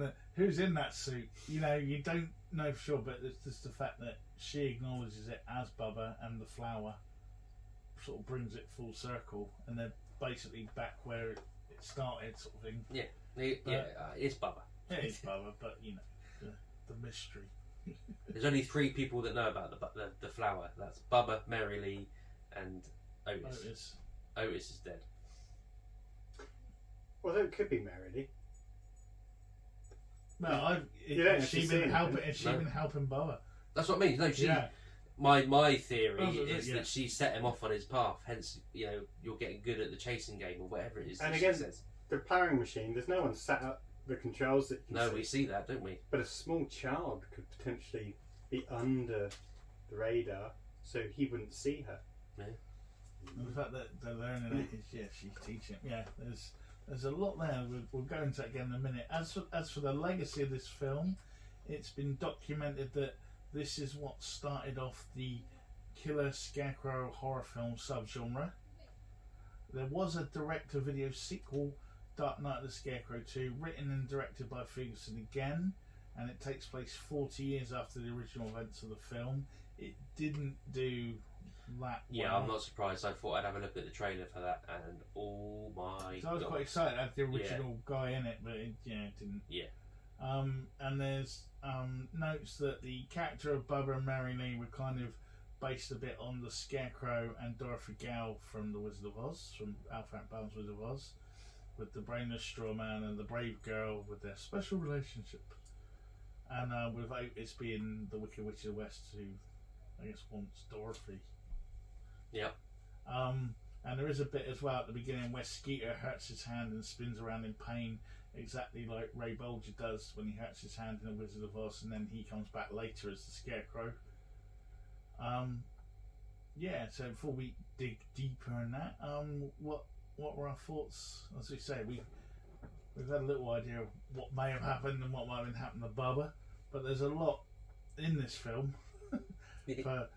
that suit? You know, you don't know for sure, but it's just the fact that she acknowledges it as Bubba, and the flower sort of brings it full circle, and they're basically back where it started, sort of thing. Yeah, it's Bubba. Yeah, it's Bubba, but you know, the mystery. There's only 3 people that know about the flower. That's Bubba, Mary Lee, and Otis. Otis is dead. Although it could be Mary Lee. Well, has she been helping Bubba? That's what I mean. No, she. Yeah. My theory is that she set him off on his path. Hence, you know, you're getting good at the chasing game or whatever it is. And again, the ploughing machine. There's no one sat up the controls that. We see that, don't we? But a small child could potentially be under the radar, so he wouldn't see her. Yeah. And the fact that they're learning it is, she's teaching. Yeah, there's a lot there. We'll go into that again in a minute. As for the legacy of this film, it's been documented that this is what started off the killer Scarecrow horror film subgenre. There was a direct-to-video sequel, Dark Night of the Scarecrow 2, written and directed by Ferguson again, and it takes place 40 years after the original events of the film. It didn't do that yeah, well. I'm not surprised. I thought I'd have a look at the trailer for that, and oh my so I was God. quite excited to have the original guy in it, but it didn't. Yeah. And there's notes that the character of Bubba and Mary Lee were kind of based a bit on the Scarecrow and Dorothy Gale from The Wizard of Oz, from Al Frank Baum's Wizard of Oz, with the brainless straw man and the brave girl with their special relationship. And with Otis being the Wicked Witch of the West, who I guess wants Dorothy. Yeah. And there is a bit as well at the beginning where Skeeter hurts his hand and spins around in pain, exactly like Ray Bolger does when he hurts his hand in The Wizard of Oz, and then he comes back later as the Scarecrow. So before we dig deeper in that, what were our thoughts? As we say, we've had a little idea of what may have happened and what might have happened to Bubba, but there's a lot in this film for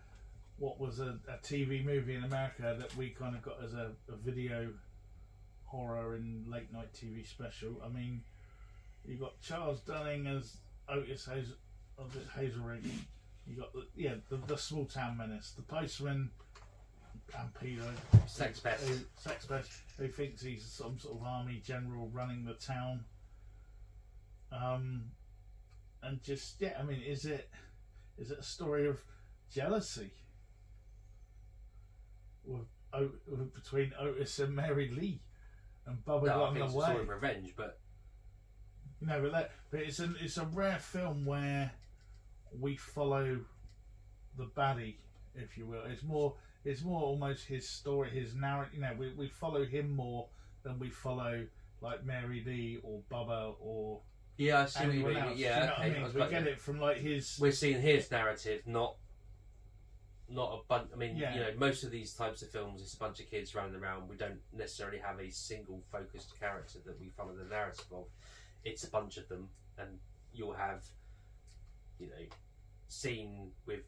what was a TV movie in America that we kind of got as a video horror and late night TV special. I mean, you got Charles Durning as Otis Hazelrig. You got the small town menace, the postman, and Peter, sex pest, who thinks he's some sort of army general running the town. And just I mean, is it a story of jealousy between Otis and Mary Lee, and Bubba got in the way? It's a story of revenge, but it's a rare film where we follow the baddie, if you will. It's more almost his story, his narrative. We follow him more than we follow like Mary Lee or Bubba or I see what you mean. Else. Yeah, you know what I mean? We get it from like his. We're seeing his narrative, not a bunch. I mean, most of these types of films, it's a bunch of kids running around. We don't necessarily have a single focused character that we follow the narrative of. It's a bunch of them, and you'll have, scene with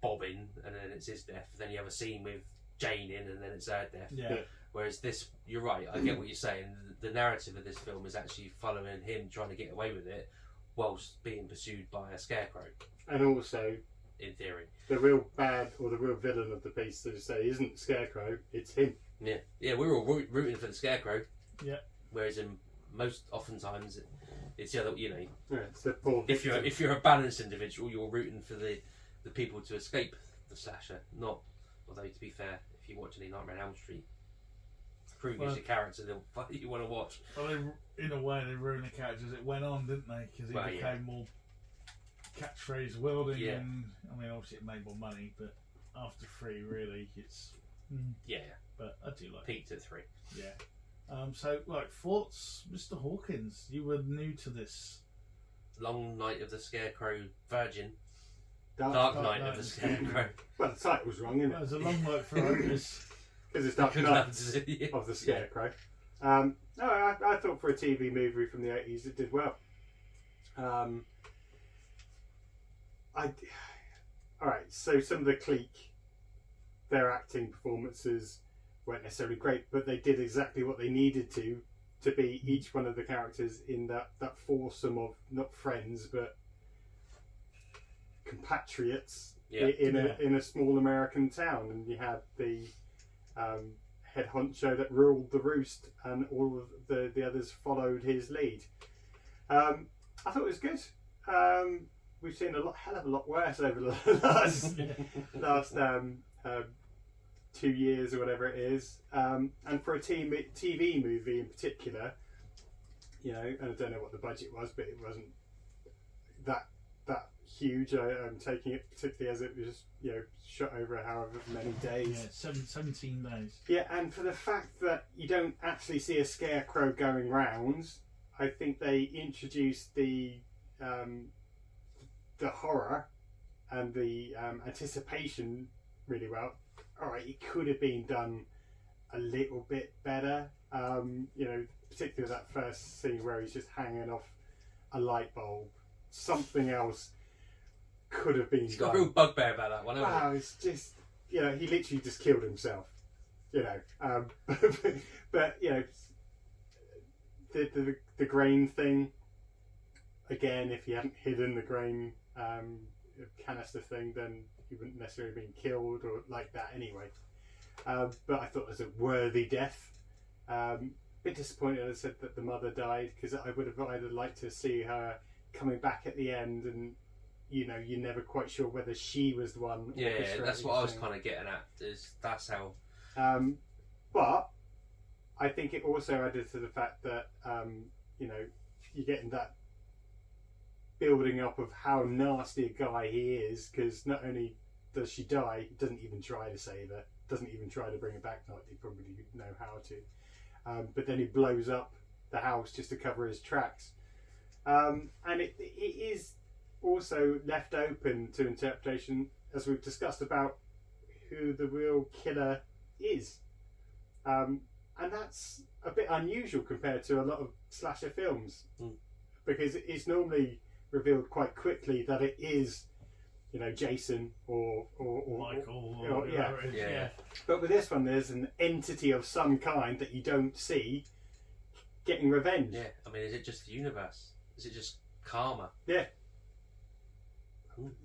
Bob in, and then it's his death. Then you have a scene with Jane in, and then it's her death. Yeah. Whereas this, you're right. I get what you're saying. The narrative of this film is actually following him trying to get away with it, whilst being pursued by a scarecrow. And also, in theory, the real bad or the real villain of the piece, to say, isn't Scarecrow. It's him. Yeah. We're all rooting for the scarecrow. Yeah. Whereas in oftentimes, it's the other. Yeah, it's the poor. If you're a balanced individual, you're rooting for the people to escape the slasher. Not, although to be fair, if you watch any Nightmare on Elm Street, previous character that you want to watch. Well, in a way, they ruined the character as it went on, didn't they? Because he became more catchphrase wielding, and I mean, obviously it made more money, but after 3, really, it's But I do like peaked at 3. Yeah. So, thoughts, Mr. Hawkins? You were new to this. Long Night of the Scarecrow Virgin. Dark Night of the Scarecrow. Well, the title's wrong, isn't it? It was a long night for Otis. Because it's Dark Night of the Scarecrow. No, I thought for a TV movie from the 80s it did well. Alright, so some of the clique, their acting performances weren't necessarily great, but they did exactly what they needed to be each one of the characters in that foursome of not friends but compatriots in a small American town. And you had the head honcho that ruled the roost, and all of the others followed his lead. I thought it was good. We've seen hell of a lot worse over the last 2 years or whatever it is, and for a TV movie in particular, and I don't know what the budget was, but it wasn't that huge. I'm taking it particularly as it was shot over however many days. 17 days. Yeah, and for the fact that you don't actually see a scarecrow going rounds, I think they introduced the horror and the anticipation really well. All right, it could have been done a little bit better. Particularly that first scene where he's just hanging off a light bulb. Something else could have been He's done. got a real bugbear about that one, hasn't Wow, it's just he literally just killed himself. But the grain thing again. If he hadn't hidden the grain canister thing, then he wouldn't necessarily have been killed or like that anyway. But I thought it was a worthy death. Bit disappointed, as I said, that the mother died, because I would have either liked to see her coming back at the end, and you're never quite sure whether she was the one. Yeah, that's what I was kind of getting at. That's how. But I think it also added to the fact that you're getting that building up of how nasty a guy he is, because not only does she die, he doesn't even try to save her, doesn't even try to bring her back. Not he probably know how to. But then he blows up the house just to cover his tracks. And it is also left open to interpretation, as we've discussed, about who the real killer is. And that's a bit unusual compared to a lot of slasher films, because it's normally revealed quite quickly that it is, Jason or Michael or whatever it is. Yeah. But with this one, there's an entity of some kind that you don't see getting revenge. Yeah, I mean, is it just the universe? Is it just karma? Yeah.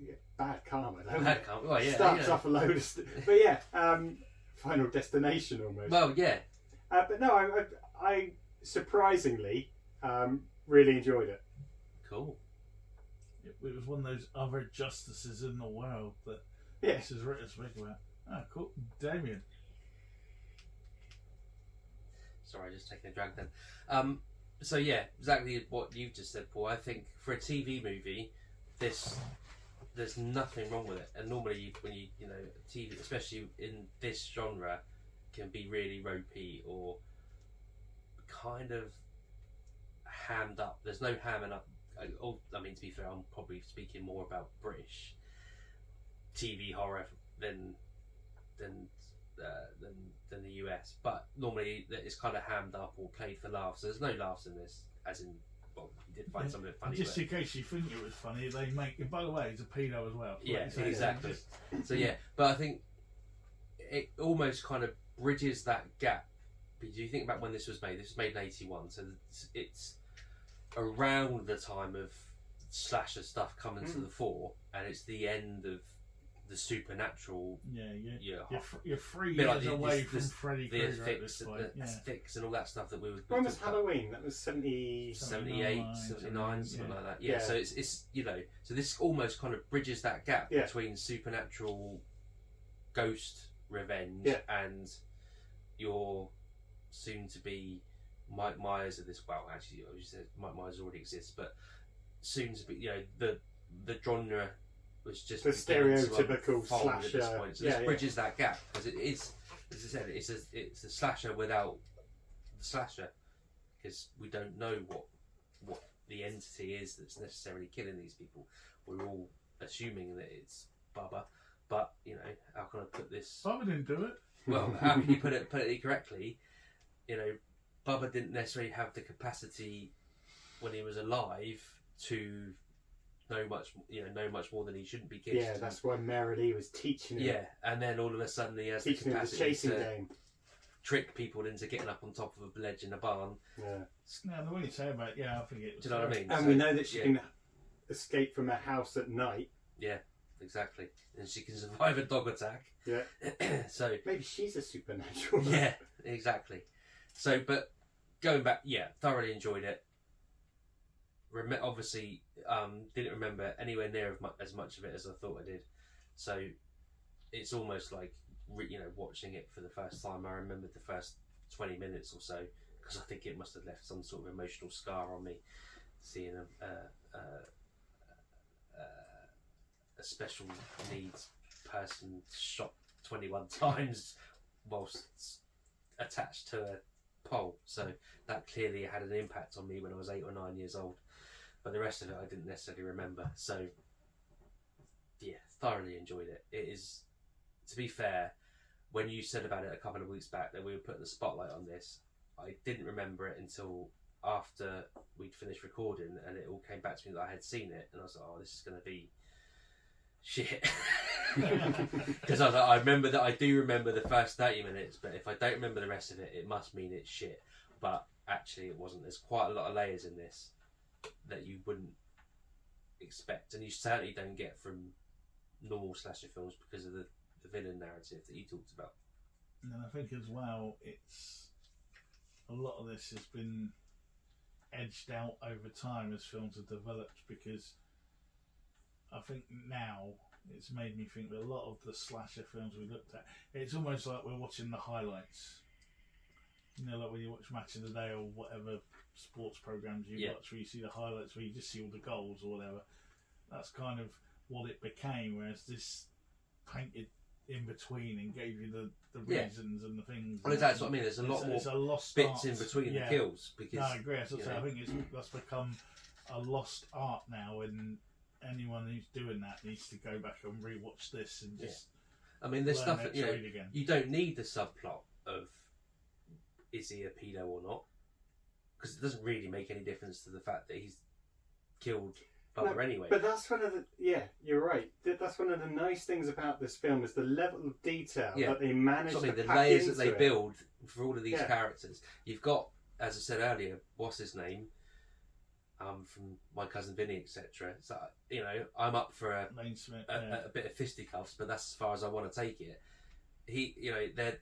Yeah, bad karma. Bad karma. Well, yeah. Starts off a load of but yeah, Final Destination almost. Well, yeah. But no, I surprisingly really enjoyed it. Cool. It was one of those other justices in the world that Yeah. this is written to speak about. Ah, cool. Damien. Sorry, just taking a drag then. So yeah, exactly what you've just said, Paul. I think for a TV movie, there's nothing wrong with it. And normally, when TV, especially in this genre, can be really ropey or kind of hammed up. There's no hamming up. I mean, to be fair, I'm probably speaking more about British TV horror than the US. But normally, it's kind of hammed up or played for laughs. So there's no laughs in this, as in, well, you did find something funny. Just in case you think it was funny, they make it. By the way, he's a pedo as well. Yeah, Like you say, exactly. So yeah, but I think it almost kind of bridges that gap. Because you think about when this was made. This was made in '81, so it's around the time of slasher stuff coming to the fore, and it's the end of the supernatural. You're 3 Bit years like away from Freddy the Krueger at this point. Fix and all that stuff that we would. When was Halloween? That was 78, 79, something like that. Yeah. So it's so this almost kind of bridges that gap between supernatural ghost revenge and your soon to be Mike Myers of this. Well, actually, as you said, Mike Myers already exists, but soon to be, the genre was just the stereotypical slasher. At this point. So this bridges that gap, because it is, as I said, it's a slasher without the slasher, because we don't know what the entity is that's necessarily killing these people. We're all assuming that it's Bubba, but how can I put this? Bubba didn't do it. Well, how can you put it correctly? Bubba didn't necessarily have the capacity when he was alive to know much more than he shouldn't be kidding. Yeah, that's why Mary Lee was teaching him. Yeah, and then all of a sudden he has teaching the him the capacity chasing game. trick people into getting up on top of a ledge in a barn. Yeah. No, the way you say about it, yeah, I think it was. Do you know what I mean? And we know that she can escape from her house at night. Yeah, exactly. And she can survive a dog attack. Yeah. So maybe she's a supernatural. Yeah, exactly. So, but going back, thoroughly enjoyed it. Obviously, didn't remember anywhere near as much of it as I thought I did. So, it's almost like watching it for the first time. I remembered the first 20 minutes or so because I think it must have left some sort of emotional scar on me, seeing a special needs person shot 21 times whilst attached to a pole. So that clearly had an impact on me when I was 8 or 9 years old. But the rest of it I didn't necessarily remember. So yeah, thoroughly enjoyed it. It is, to be fair, when you said about it a couple of weeks back that we were putting the spotlight on this, I didn't remember it until after we'd finished recording, and it all came back to me that I had seen it, and I was like, oh, this is going to be shit. Because I was like, I do remember the first 30 minutes, but if I don't remember the rest of it, it must mean it's shit. But actually it wasn't. There's quite a lot of layers in this that you wouldn't expect, and you certainly don't get from normal slasher films because of the villain narrative that you talked about. And I think as well, it's a lot of this has been edged out over time as films have developed, because I think now it's made me think that a lot of the slasher films we looked at, it's almost like we're watching the highlights. Like when you watch Match of the Day or whatever sports programs you watch, where you see the highlights, where you just see all the goals or whatever. That's kind of what it became, whereas this painted in between and gave you the reasons and the things. Well, that's what I mean. There's a lot more bits in between the kills. Because no, I agree. I think that's become a lost art now, and anyone who's doing that needs to go back and rewatch this and just. I mean, there's stuff that again. You don't need the subplot of is he a pedo or not, because it doesn't really make any difference to the fact that he's killed Bubba anyway. But that's one of the you're right. That's one of the nice things about this film is the level of detail that they managed to the pack layers into that they it. build for all of these characters. You've got, as I said earlier, what's his name? From My Cousin Vinny, etc. So I'm up for a bit of fisticuffs, but that's as far as I want to take it.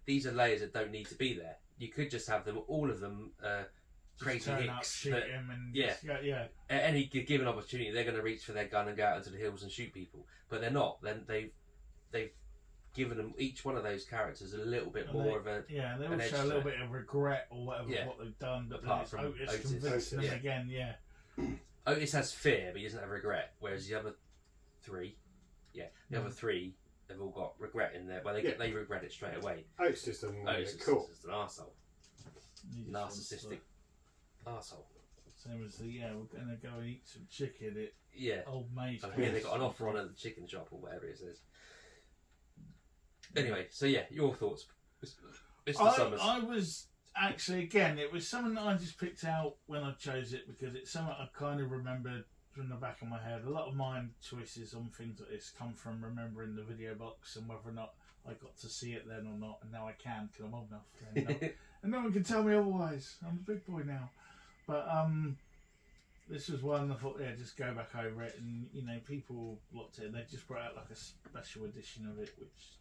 These are layers that don't need to be there. You could just have them, all of them, crazy hicks. Shoot him and at any given opportunity, they're going to reach for their gun and go out into the hills and shoot people. But they're not. Then they've given them, each one of those characters, a little bit more of a they all show a little bit of regret or whatever for what they've done. But apart then from Otis convincing them again. Otis has fear, but he doesn't have regret. Whereas the other three, other three, they've all got regret in there. Well, they regret it straight away. Otis just doesn't want Otis it. Cool. is just an arsehole. Narcissistic arsehole. Same as we're gonna go and eat some chicken at Old May's. They got an offer on at the chicken shop or whatever it says. Anyway, so your thoughts, Mr. Summers. I was actually, again, it was something that I just picked out when I chose it because it's something I kind of remembered from the back of my head. A lot of my choices on things like this come from remembering the video box and whether or not I got to see it then or not, and now I can because I'm old enough. And no one can tell me otherwise. I'm a big boy now. But this was one I thought, just go back over it. And, people looked at it. They just brought out like a special edition of it, which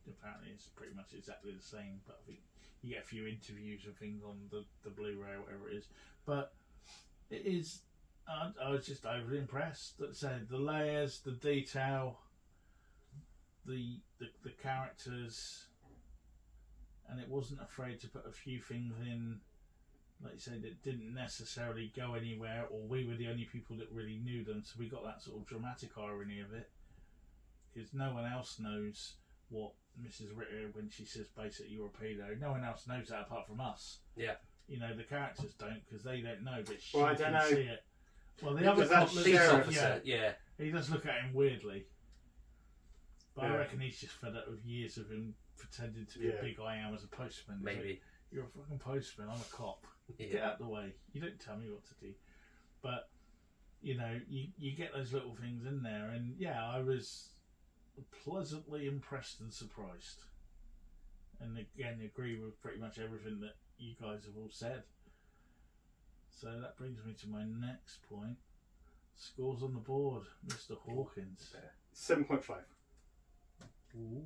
apparently is pretty much exactly the same. But I think you get a few interviews and things on the Blu-ray or whatever it is. But it is, I was just overly impressed. That said, the layers, the detail, the characters, and it wasn't afraid to put a few things in, like you said, that didn't necessarily go anywhere, or we were the only people that really knew them, so we got that sort of dramatic irony of it, because no one else knows what Mrs. Ritter, when she says basically you're a pedo, no one else knows that apart from us. The characters don't, because they don't know, but she can see it. Well, the other cop looks officer, he does look at him weirdly. But I reckon he's just fed up with years of him pretending to be a big I am as a postman. Maybe. Like, you're a fucking postman, I'm a cop. Get out of the way. You don't tell me what to do. But, you get those little things in there. And, I was pleasantly impressed and surprised. and again agree with pretty much everything that you guys have all said. So that brings me to my next point. Scores on the board, Mr. Hawkins. 7.5. Ooh.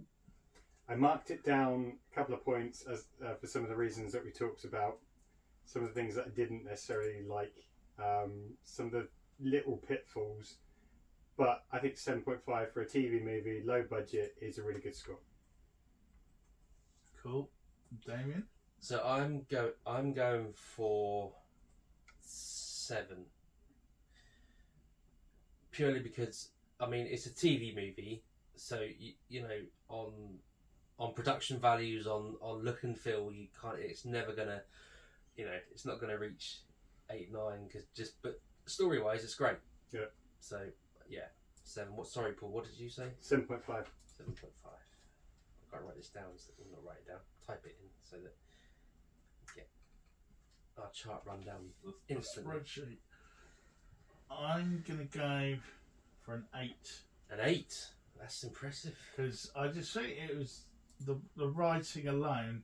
I marked it down a couple of points as for some of the reasons that we talked about. Some of the things that I didn't necessarily like. Some of the little pitfalls. But I think 7.5 for a TV movie, low budget, is a really good score. Cool. Damien? So I'm going for 7. Purely because, I mean, it's a TV movie, so you know, on production values, on look and feel, you can't. It's never gonna, you know, it's not gonna reach 8, 9 but story wise, it's great. Yeah. So yeah, 7. Sorry, Paul. What did you say? 7.5. 7.5. I've got to write this down. So I'm not write it down. Type it in so that we get our chart run down instantly. Spreadsheet. I'm gonna go for an 8. An 8. That's impressive. Because I just think it was the writing alone.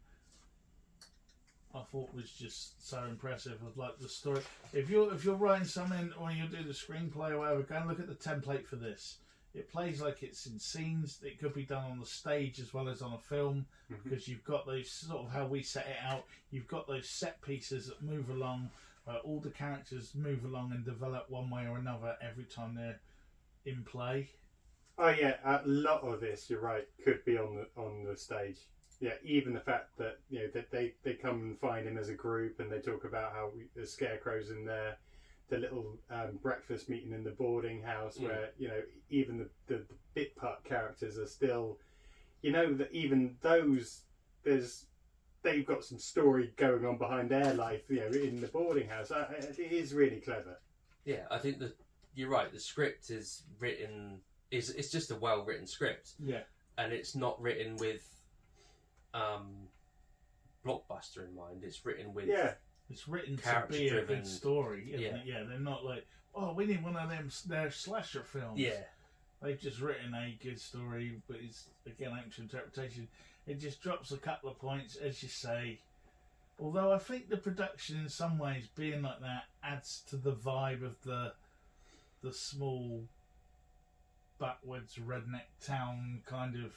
I thought was just so impressive. Of like the story. If you're writing something or you do the screenplay or whatever, go and look at the template for this. It plays like it's in scenes. It could be done on the stage as well as on a film, because you've got those sort of how we set it out. You've got those set pieces that move along. All the characters move along and develop one way or another every time they're in play. Oh yeah, a lot of this, you're right, could be on the stage. Yeah, even the fact that, you know, that they come and find him as a group, and they talk about how the Scarecrow's in there, the little breakfast meeting in the boarding house, where, you know, even the bit part characters are still, you know, that even those they've got some story going on behind their life, you know, in the boarding house. It is really clever. Yeah, I think that you're right. The script is written. It's just a well written script. Yeah, and it's not written with blockbuster in mind. It's written with it's written to be a good story. Isn't it? Yeah, they're not like, oh, we need one of them their slasher films. Yeah, they've just written a good story, but it's again open to interpretation. It just drops a couple of points, as you say. Although I think the production, in some ways, being like that, adds to the vibe of the small, backwards redneck town kind of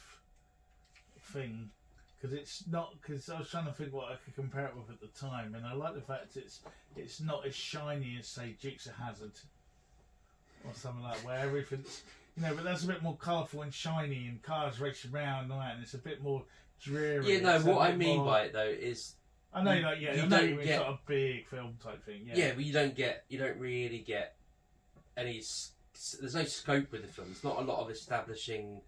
thing. Because it's not. Because I was trying to think what I could compare it with at the time, and I like the fact it's not as shiny as, say, Dukes of Hazzard or something like that, where everything's, you know, but that's a bit more colourful and shiny, and cars racing around and all that, and it's a bit more dreary. Yeah, no. It's What I mean by it though is, I know, like, yeah, you I know don't you mean get sort of big film type thing. Yeah, yeah, but you don't really get any. There's no scope with the film. There's not a lot of establishing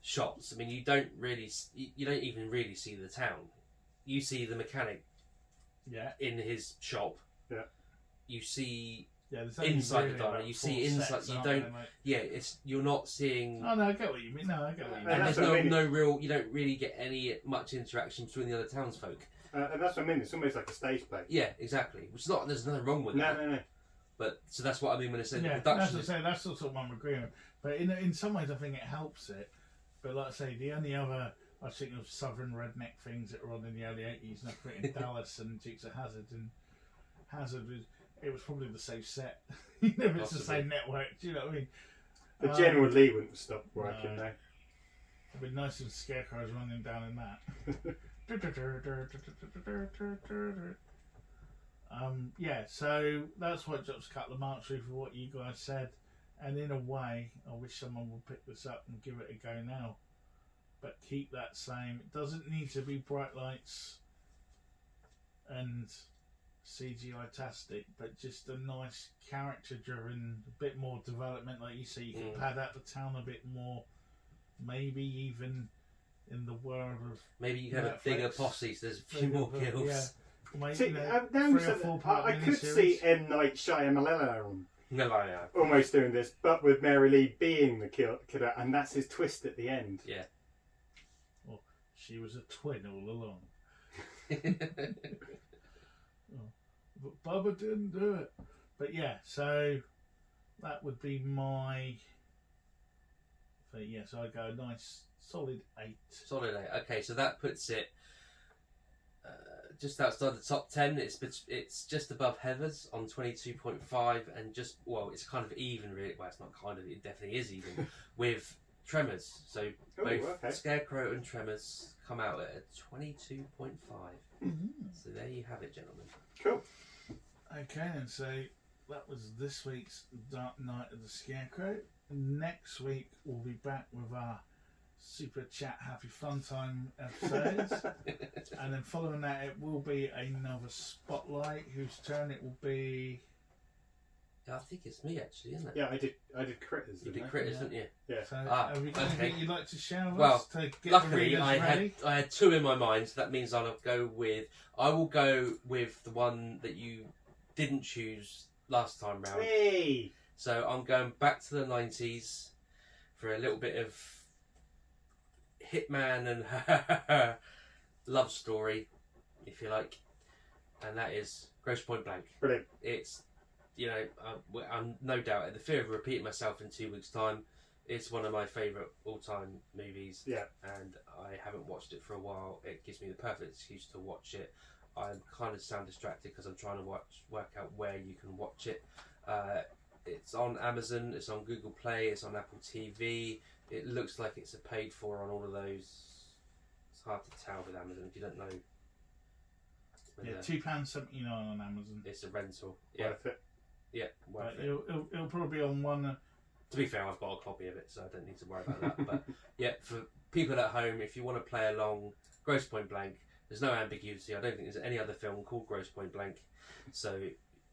shots. I mean, you don't even really see the town. You see the mechanic. Yeah. In his shop. Yeah. You see. Yeah, inside the diner, you see inside. You don't. Yeah, you're not seeing. Oh no, I get what you mean. No, I get what you mean. And there's no real. You don't really get much interaction between the other townsfolk. And that's what I mean. It's almost like a stage play. Yeah, exactly. Which is not. There's nothing wrong with that. No. But so that's what I mean when I say the That's production. what I say. That's the sort of one we're agreeing with. But in some ways, I think it helps it. But like I say, the only other I think of southern redneck things that were on in the early '80s, and I put in Dallas and Dukes of Hazzard, and Hazzard was probably the same set. You know, it's the same network. Do you know what I mean? The General Lee wouldn't stop working though. It'd be nice if Scarecrow's running down in that. Yeah, so that's what drops a couple of marks through for what you guys said. And in a way, I wish someone would pick this up and give it a go now. But keep that same. It doesn't need to be bright lights and CGI-tastic, but just a nice character-driven, a bit more development. Like you say, you can pad out the town a bit more. Maybe even in the world of maybe you have a bigger posse, so there's a few more kills. Yeah. Maybe, See, 3 or 4 part I could see M. Night Shyamalan No, almost doing this, but with Mary Lee being the killer, and that's his twist at the end. Yeah. Well, she was a twin all along. But Bubba didn't do it. But yeah, so that would be my. So yes, I'd go a nice Solid 8. Solid 8. Okay, so that puts it just outside the top 10. It's just above Heather's on 22.5, and just, well, it's kind of even, really. Well, it's not kind of, it definitely is even with Tremors. So both Scarecrow and Tremors come out at a 22.5. So there you have it, gentlemen. Cool. Okay, and so that was this week's Dark Knight of the Scarecrow. Next week we'll be back with our Super Chat Happy Fun Time episodes. And then following that it will be another Spotlight, whose turn it will be... I think it's me, actually, isn't it? Yeah, I did Critters. You did Critters, didn't you? Yeah. So have you got anything you'd like to share with us to get the luckily readers ready? I had 2 in my mind, so that means I will go with the one that you didn't choose last time round. Hey! So I'm going back to the 90s for a little bit of Hitman and her love story, if you like, and that is Grosse Pointe Blank. Brilliant. It's, you know, I'm no doubt, at the fear of repeating myself in 2 weeks' time, it's one of my favourite all-time movies. Yeah. And I haven't watched it for a while. It gives me the perfect excuse to watch it. I'm kind of sound distracted because I'm trying to work out where you can watch it. It's on Amazon, it's on Google Play, it's on Apple TV. It looks like it's a paid for on all of those. It's hard to tell with Amazon if you don't know. Yeah, £2.79 on Amazon. It's a rental. Yeah. Worth it. Yeah, worth it. It'll probably be on one. To be fair, I've got a copy of it, so I don't need to worry about that. But yeah, for people at home, if you want to play along, Grosse Pointe Blank, there's no ambiguity. I don't think there's any other film called Grosse Pointe Blank, so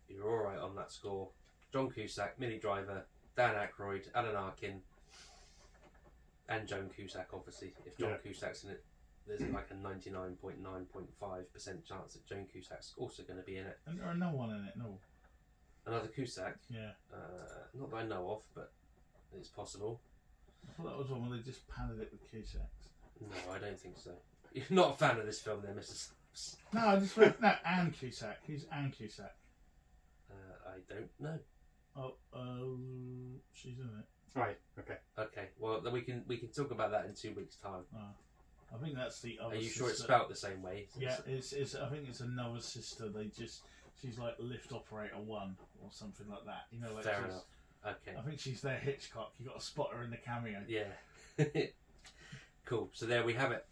you're all right on that score. John Cusack, Minnie Driver, Dan Aykroyd, Alan Arkin, and Joan Cusack, obviously. If John Cusack's in it, there's like a 99.9.5% chance that Joan Cusack's also going to be in it. And there are no one in it, no. Another Cusack? Yeah. Not that I know of, but it's possible. I thought that was one where they just padded it with Cusacks. No, I don't think so. You're not a fan of this film then, Mr. Stubbs? No, I just went, no, Anne Cusack. Who's Anne Cusack? I don't know. Oh, she's in it. Right, okay. Okay, well then we can talk about that in 2 weeks' time. I think that's the other Are you sister. sure it's spelt the same way? Yeah, it's. I think it's another sister. She's like lift operator 1 or something like that. You know, like Fair enough. Okay. I think she's their Hitchcock. You got to spot her in the cameo. Yeah. Cool. So there we have it.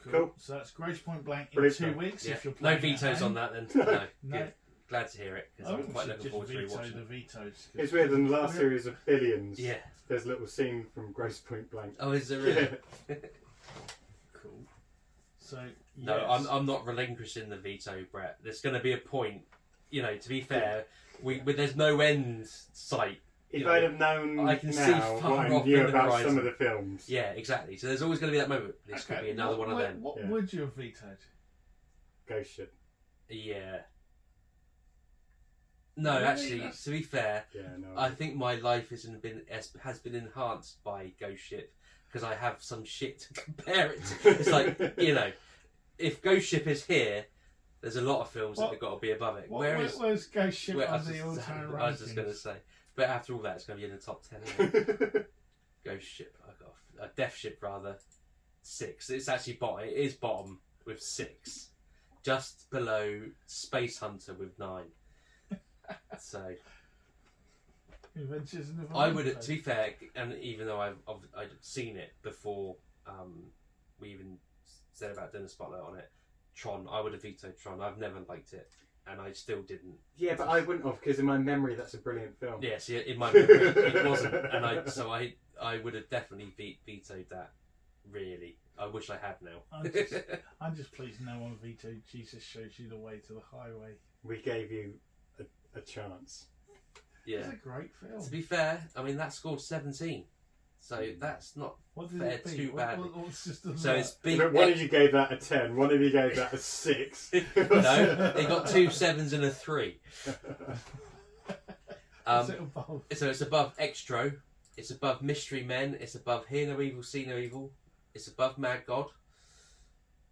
Cool. So that's Grosse Pointe Blank in Brilliant. 2 weeks. Yeah. If you're No playing at vetoes home. on that then. No. No. Good. Glad to hear it because I'm quite looking forward to veto rewatching the it. vetoes. It's weird, in the last series of Billions, Yeah. there's a little scene from Grosse Pointe Blank. Oh, is there really? Cool. So No, yes. I'm not relinquishing the veto, Brett. There's going to be a point. You know, to be fair, there's no end sight. If I'd have known I can see now far what I off knew in the about horizon. some of the films. Yeah, exactly. So there's always going to be that moment. This could be another one of them. What Yeah. would you have vetoed? Ghost ship. Yeah. No, Really? actually, to be fair, Yeah, no. I think my life has been enhanced by Ghost Ship because I have some shit to compare it to. It's like, you know, if Ghost Ship is here, there's a lot of films that have got to be above it. Where's Ghost Ship I on the all-time rankings? I was just going to say, but after all that, it's going to be in the top 10. Isn't it? Ghost Ship, I got Death Ship rather, 6. It's actually bottom. It is bottom with 6, just below Space Hunter with 9. So Adventures in the I would, to be fair, and even though I'd seen it before, we even said about doing a spotlight on it. Tron, I would have vetoed Tron. I've never liked it, and I still didn't. Yeah, but I wouldn't have, because in my memory that's a brilliant film. Yes, in my memory it wasn't, and I would have definitely vetoed that. Really, I wish I had now. I'm just pleased no one vetoed Jesus Shows You the Way to the Highway. We gave you a chance. Yeah, It's a great film. to be fair, I mean that scored 17, so that's not What did fair it be? too badly. What's just a So it's big. But one of you gave that a 10, one of you gave that a 6. No, they got 2 7s and a 3. What's it above? So it's above Extro, it's above Mystery Men, it's above Hear No Evil, See No Evil, it's above Mad God,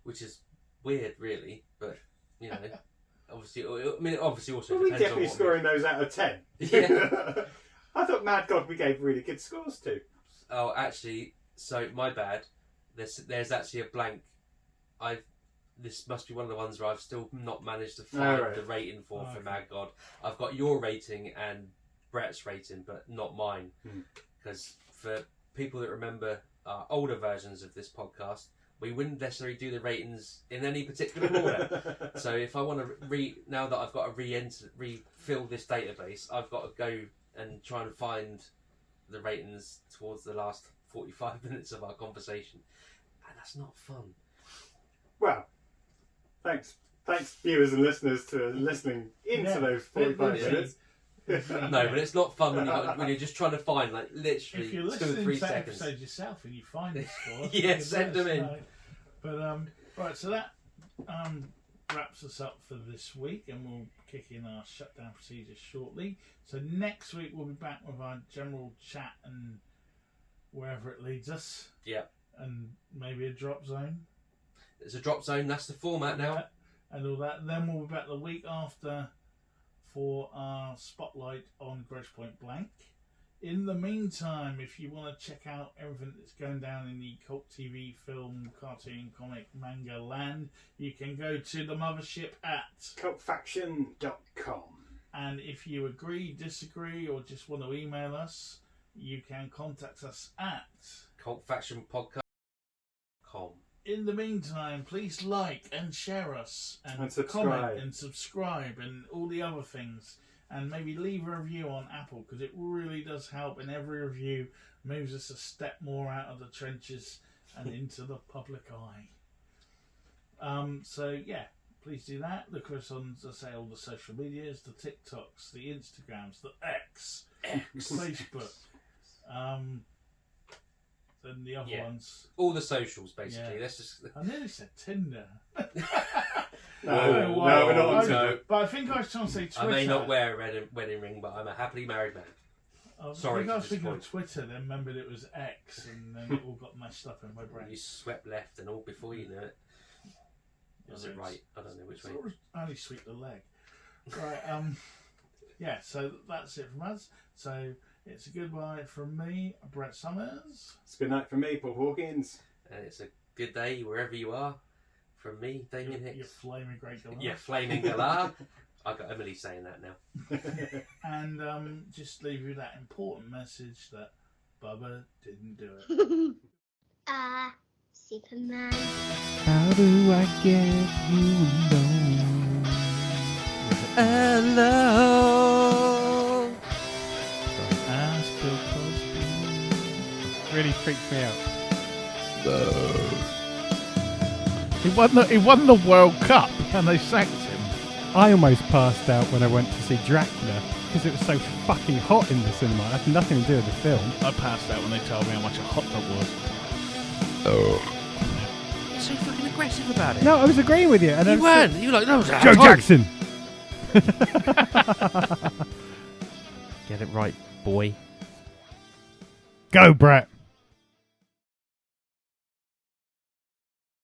which is weird, really, but you know, obviously, I mean, obviously also Well, we depends definitely on what scoring those out of 10. Yeah. I thought Mad God we gave really good scores to. Oh, actually, so my bad. There's actually a blank. This must be one of the ones where I've still not managed to find the rating for Mad God. I've got your rating and Brett's rating, but not mine. Because for people that remember older versions of this podcast, we wouldn't necessarily do the ratings in any particular order. So if I want to now that I've got to refill this database, I've got to go and try and find the ratings towards the last 45 minutes of our conversation, and that's not fun. Well, thanks viewers and listeners to listening into those 45 minutes. No, but it's not fun when you're just trying to find like literally if you're 2 or listening 3 to seconds. episode yourself and you find this score, Yeah, send them in. Know. But right, so that wraps us up for this week, and we'll kick in our shutdown procedure shortly. So next week we'll be back with our general chat and wherever it leads us. Yeah. And maybe a drop zone. It's a drop zone. That's the format now. And all that. Then we'll be back the week after for our spotlight on Gross Point Blank. In the meantime, if you want to check out everything that's going down in the cult TV, film, cartoon, comic, manga land, you can go to the mothership at cultfaction.com. And if you agree, disagree, or just want to email us, you can contact us at cultfactionpodcast.com. In the meantime, please like and share us and subscribe. comment and subscribe and all the other things. And maybe leave a review on Apple, because it really does help, and every review moves us a step more out of the trenches and into the public eye. So yeah, please do that. Look at us on, as I say, all the social medias, the TikToks, the Instagrams, the X, Facebook, and the other ones. All the socials, basically. Yeah. Let's just. I nearly said Tinder. No, we're not on Tinder. But I think I was trying to say Twitter. I may not wear a wedding ring, but I'm a happily married man. Sorry, I think I was to thinking of disappoint. Twitter, then remembered it was X, and then it all got messed up in my brain. You swept left and all before you knew it. Was it right? I don't know which way. I only sweep the leg. Right, yeah, so that's it from us. So it's a goodbye from me, Brett Summers. It's a good night from me, Paul Hawkins. And it's a good day wherever you are. From me, Damien Hicks. You flaming great galah. Yeah, flaming galah. I got Emily saying that now. And just leave you that important message that Bubba didn't do it. Superman. How do I get you alone? Hello. Ask Bill Cosby. Really freaks me out. He won the World Cup, and they sacked him. I almost passed out when I went to see Dracula because it was so fucking hot in the cinema. It had nothing to do with the film. I passed out when they told me how much a hot dog was. You're so fucking aggressive about it. No, I was agreeing with you. And You weren't. You were like, no, Joe Jackson. Get it right, boy. Go, Brett.